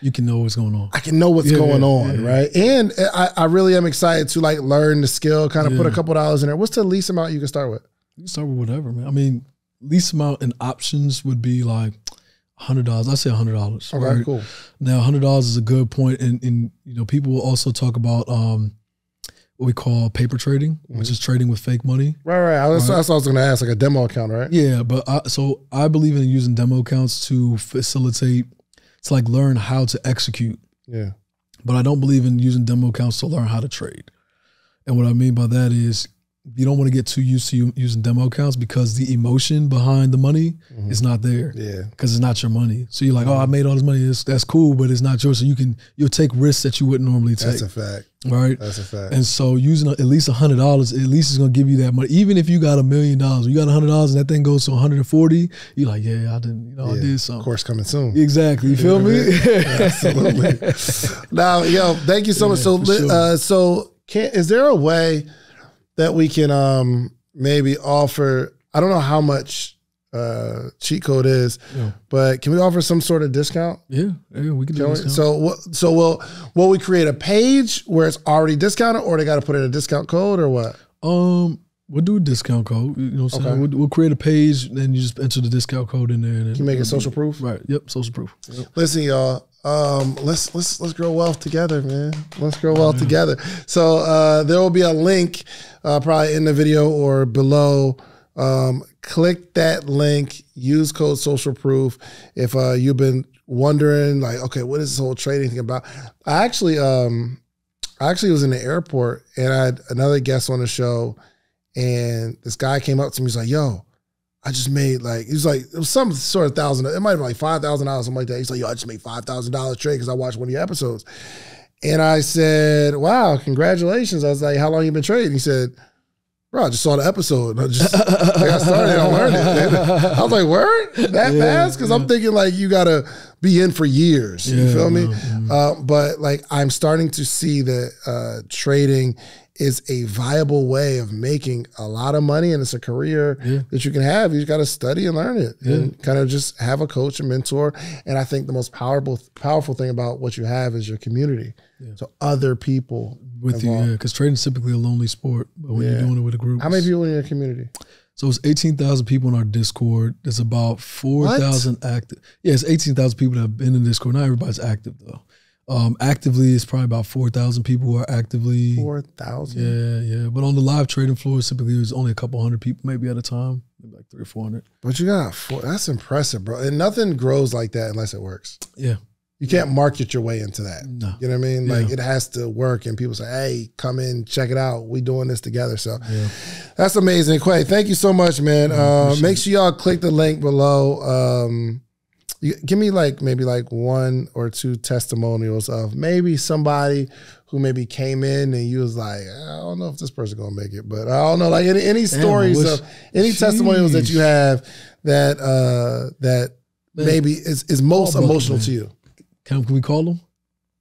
you can know what's going on.
I can know what's going on, right? And I really am excited to like learn the skill, kind of put a couple dollars in there. What's the least amount you can start with?
You can start with whatever, man. I mean, least amount in options would be like $100. I say $100.
Okay,
right?
Cool.
Now $100 is a good point, and you know, people will also talk about what we call paper trading, which is trading with fake money.
Right. That's what I was going to ask, like a demo account, right?
Yeah, but I believe in using demo accounts to facilitate to like learn how to execute.
Yeah.
But I don't believe in using demo accounts to learn how to trade. And what I mean by that is you don't want to get too used to using demo accounts because the emotion behind the money is not there.
Yeah.
Because it's not your money. So you're like, oh, I made all this money. That's cool, but it's not yours. So you'll take risks that you wouldn't normally take.
That's a fact.
Right?
That's a fact.
And so using at least $100, at least it's going to give you that money. Even if you got $1 million, you got $100 and that thing goes to 140, you're like, yeah, I didn't, I did something.
Course coming soon.
Exactly. You feel me?
Absolutely. Now, yo, thank you so much. So, is there a way that we can maybe offer, I don't know how much cheat code is, but can we offer some sort of discount?
Yeah, we can do discount.
So will we create a page where it's already discounted, or they got to put in a discount code, or what?
We'll do a discount code. You know what I'm saying? We'll create a page, and you just enter the discount code in there. And
can you make it social proof?
Right. Yep. Social proof. Yep.
Listen, y'all. Let's grow wealth together, man. Let's grow wealth together. So there will be a link probably in the video or below. Click that link. Use code social proof. If you've been wondering, like, okay, what is this whole trading thing about? I actually was in the airport and I had another guest on the show, and this guy came up to me. He's like, yo, I just made it was some sort of $1,000. It might have been like $5,000, something like that. He's like, yo, I just made $5,000 trade because I watched one of your episodes. And I said, wow, congratulations. I was like, how long you been trading? He said, bro, I just saw the episode. I got started and I learned it. I was like, word? That fast? Because I'm thinking like you got to be in for years. You feel me? But like I'm starting to see that trading is a viable way of making a lot of money, and it's a career that you can have. You got to study and learn it and kind of just have a coach and mentor. And I think the most powerful thing about what you have is your community. So other people
with
involved.
you, because trading is typically a lonely sport, but when you're doing it with a group.
How many people in your community?
So it's 18,000 people in our Discord. There's about 4,000 active. Yeah, it's 18,000 people that have been in Discord. Not everybody's active though. Actively, it's probably about 4,000 people who are actively.
4,000?
Yeah. But on the live trading floor, typically there's only a couple hundred people maybe at a time, maybe like 300 or 400.
But you got that's impressive, bro. And nothing grows like that unless it works.
Yeah.
You can't market your way into that.
No.
You know what I mean? Like it has to work, and people say, hey, come in, check it out. We doing this together. So that's amazing. Kway, thank you so much, man. Make sure y'all click the link below. Give me maybe one or two testimonials of maybe somebody who maybe came in and you was like, I don't know if this person gonna make it, but I don't know, like any stories of any testimonials that you have that maybe is most emotional to you.
Can we call them?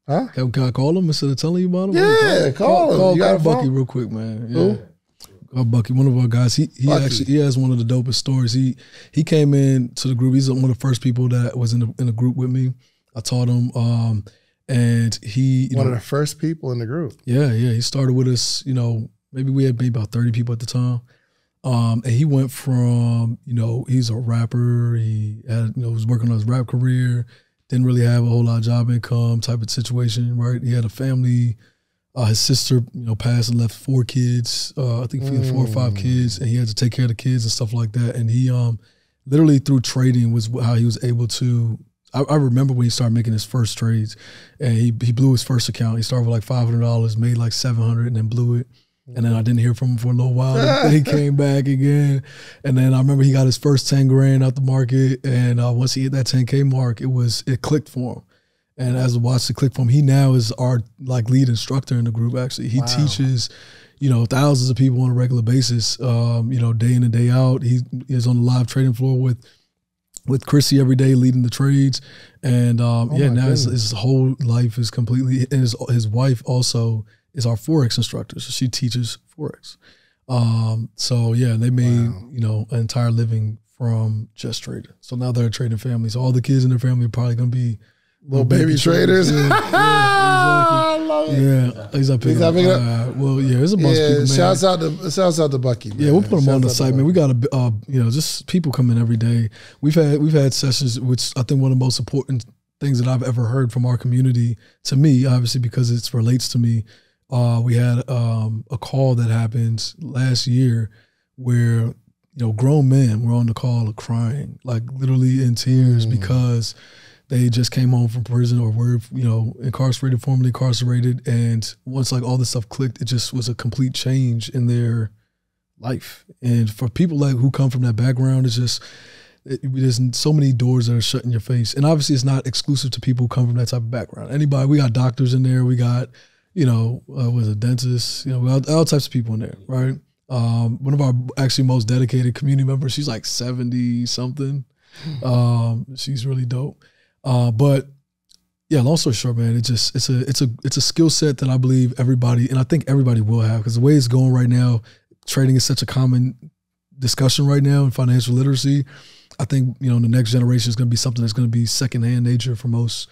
Huh?
Can I call them instead of telling you about them?
Yeah, call them.
Call Bucky real quick, man. Yeah.
Who?
Bucky, one of our guys. He has one of the dopest stories. He came in to the group. He's one of the first people that was in the group with me. I taught him, and he
one of the first people in the group.
Yeah. He started with us. Maybe we had about 30 people at the time. And he went from he's a rapper. He had was working on his rap career. Didn't really have a whole lot of job income type of situation, right? He had a family. His sister, passed and left 4 kids. I think 4 or 5 kids, and he had to take care of the kids and stuff like that. And he literally through trading was how he was able to. I remember when he started making his first trades, and he blew his first account. He started with like $500, made like $700, and then blew it. And then I didn't hear from him for a little while. Then he came back again. And then I remember he got his first 10 grand out the market. And once he hit that 10K mark, it clicked for him. And as I watched it click for him, he now is our lead instructor in the group. Actually, he teaches, thousands of people on a regular basis. Day in and day out. He is on the live trading floor with Chrissy every day, leading the trades. And now his whole life is completely. And his wife also is our Forex instructor, so she teaches Forex. They made an entire living from just trading. So now they're a trading family. So all the kids in their family are probably going to be
little baby traders.
Yeah, exactly.
I love it.
Yeah, he's up here. There's a bunch of people, man.
Shouts out to Bucky. Man.
Yeah, we'll put him on the site, man. We got just people come in every day. We've had sessions, which I think one of the most important things that I've ever heard from our community, to me, obviously because it relates to me. We had a call that happened last year where grown men were on the call crying, like literally in tears, because they just came home from prison or were, you know, incarcerated, formerly incarcerated. And once like all this stuff clicked, it just was a complete change in their life. And for people like who come from that background, it's just, there's so many doors that are shut in your face. And obviously it's not exclusive to people who come from that type of background. Anybody, we got doctors in there, we got, you know, was a dentist, you know, we got all types of people in there, right? One of our actually most dedicated community members, she's like 70 something. She's really dope. But yeah, long story short, man, it's a skill set that I believe everybody, and I think everybody will have, because the way it's going right now, trading is such a common discussion right now in financial literacy. I think, you know, the next generation is going to be something that's going to be secondhand nature for most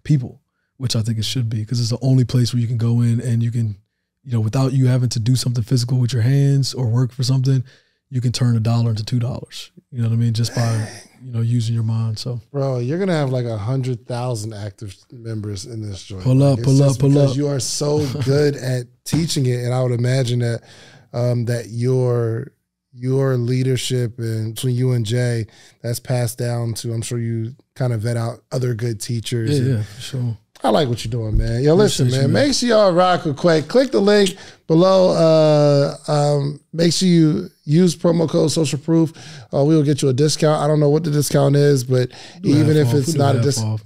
people, which I think it should be, because it's the only place where you can go in and you can, you know, without you having to do something physical with your hands or work for something, you can turn $1 into $2. You know what I mean? Just by, you know, using your mind. So, bro,
you're gonna have like 100,000 active members in this joint.
Pull up.
Because you are so good at teaching it, and I would imagine that that your leadership and between you and Jay, that's passed down to, I'm sure you kind of vet out other good teachers.
Yeah, for sure.
I like what you're doing, man. Yo, listen, man. Make sure y'all rock with Kway. Click the link below. Make sure you use promo code Social Proof. We will get you a discount. I don't know what the discount is, but even if it's not a discount,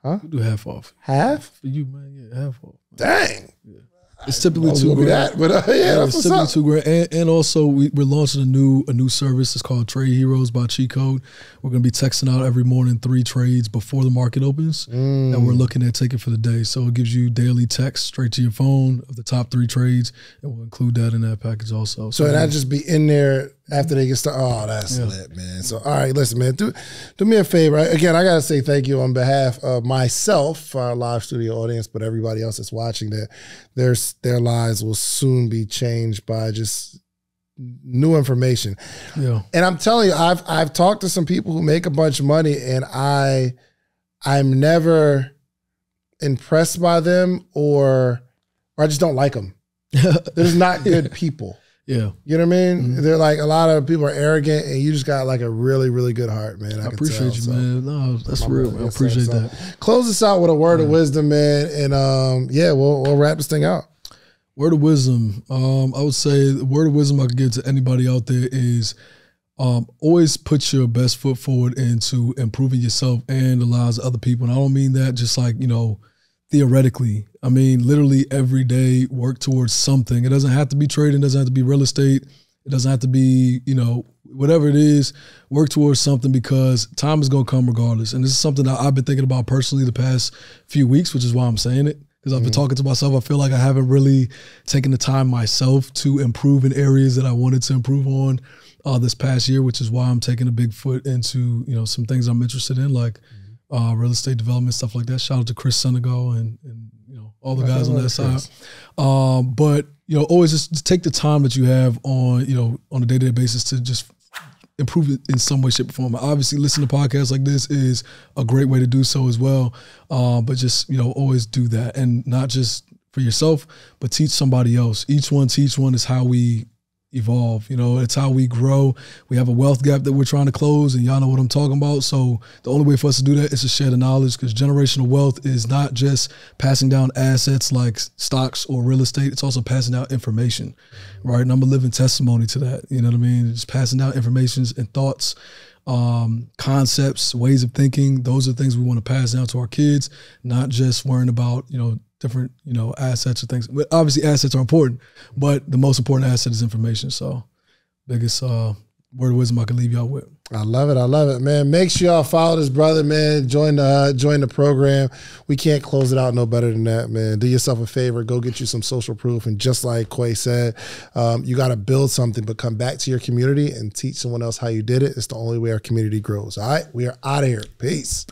huh? We do half off.
Half
for you, man? Yeah, half off.
Dang.
Yeah. It's typically $2,000.
But
it's typically $2,000. And also we're launching a new service. It's called Trade Heroes by Cheat Code. We're going to be texting out every morning 3 trades before the market opens, and we're looking at taking for the day. So it gives you daily text straight to your phone of the top 3 trades, and we'll include that in that package also.
So that just be in there after they get started. Oh, that's lit, man. So, all right, listen, man, do me a favor. Again, I got to say thank you on behalf of myself, for our live studio audience, but everybody else that's watching, that their lives will soon be changed by just new information.
Yeah.
And I'm telling you, I've talked to some people who make a bunch of money, and I'm never impressed by them, or I just don't like them. They're just not good people.
Yeah.
You know what I mean? They're like, a lot of people are arrogant, and you just got like a really, really good heart, man. I
appreciate you, man. No, that's real, man. I appreciate that.
Close this out with a word of wisdom, man. And yeah, we'll wrap this thing out.
Word of wisdom. I would say the word of wisdom I could give to anybody out there is always put your best foot forward into improving yourself and the lives of other people. And I don't mean that just like, you know, theoretically. I mean, literally every day work towards something. It doesn't have to be trading. It doesn't have to be real estate. It doesn't have to be, you know, whatever it is, work towards something, because time is going to come regardless. And this is something that I've been thinking about personally the past few weeks, which is why I'm saying it. Because I've been talking to myself. I feel like I haven't really taken the time myself to improve in areas that I wanted to improve on this past year, which is why I'm taking a big foot into, you know, some things I'm interested in, like real estate development, stuff like that. Shout out to Chris Senegal and you know, all the guys on that side. But, you know, always just take the time that you have on, you know, on a day-to-day basis to just improve it in some way, shape, or form. Obviously, listening to podcasts like this is a great way to do so as well. But just, you know, always do that, and not just for yourself, but teach somebody else. Each one teach one is how we evolve. You know, it's how we grow. We have a wealth gap that we're trying to close, and y'all know what I'm talking about. So the only way for us to do that is to share the knowledge, because generational wealth is not just passing down assets like stocks or real estate. It's also passing down information, right? And I'm a living testimony to that. You know what I mean? Just passing down informations and thoughts, concepts, ways of thinking. Those are things we want to pass down to our kids, not just worrying about, you know, different, you know, assets or things. But obviously assets are important, but the most important asset is information. So biggest word of wisdom I can leave y'all with.
I love it, man. Make sure y'all follow this brother, man. Join the program. We can't close it out no better than that, man. Do yourself a favor. Go get you some social proof. And just like Kway said, you got to build something, but come back to your community and teach someone else how you did it. It's the only way our community grows. All right? We are out of here. Peace.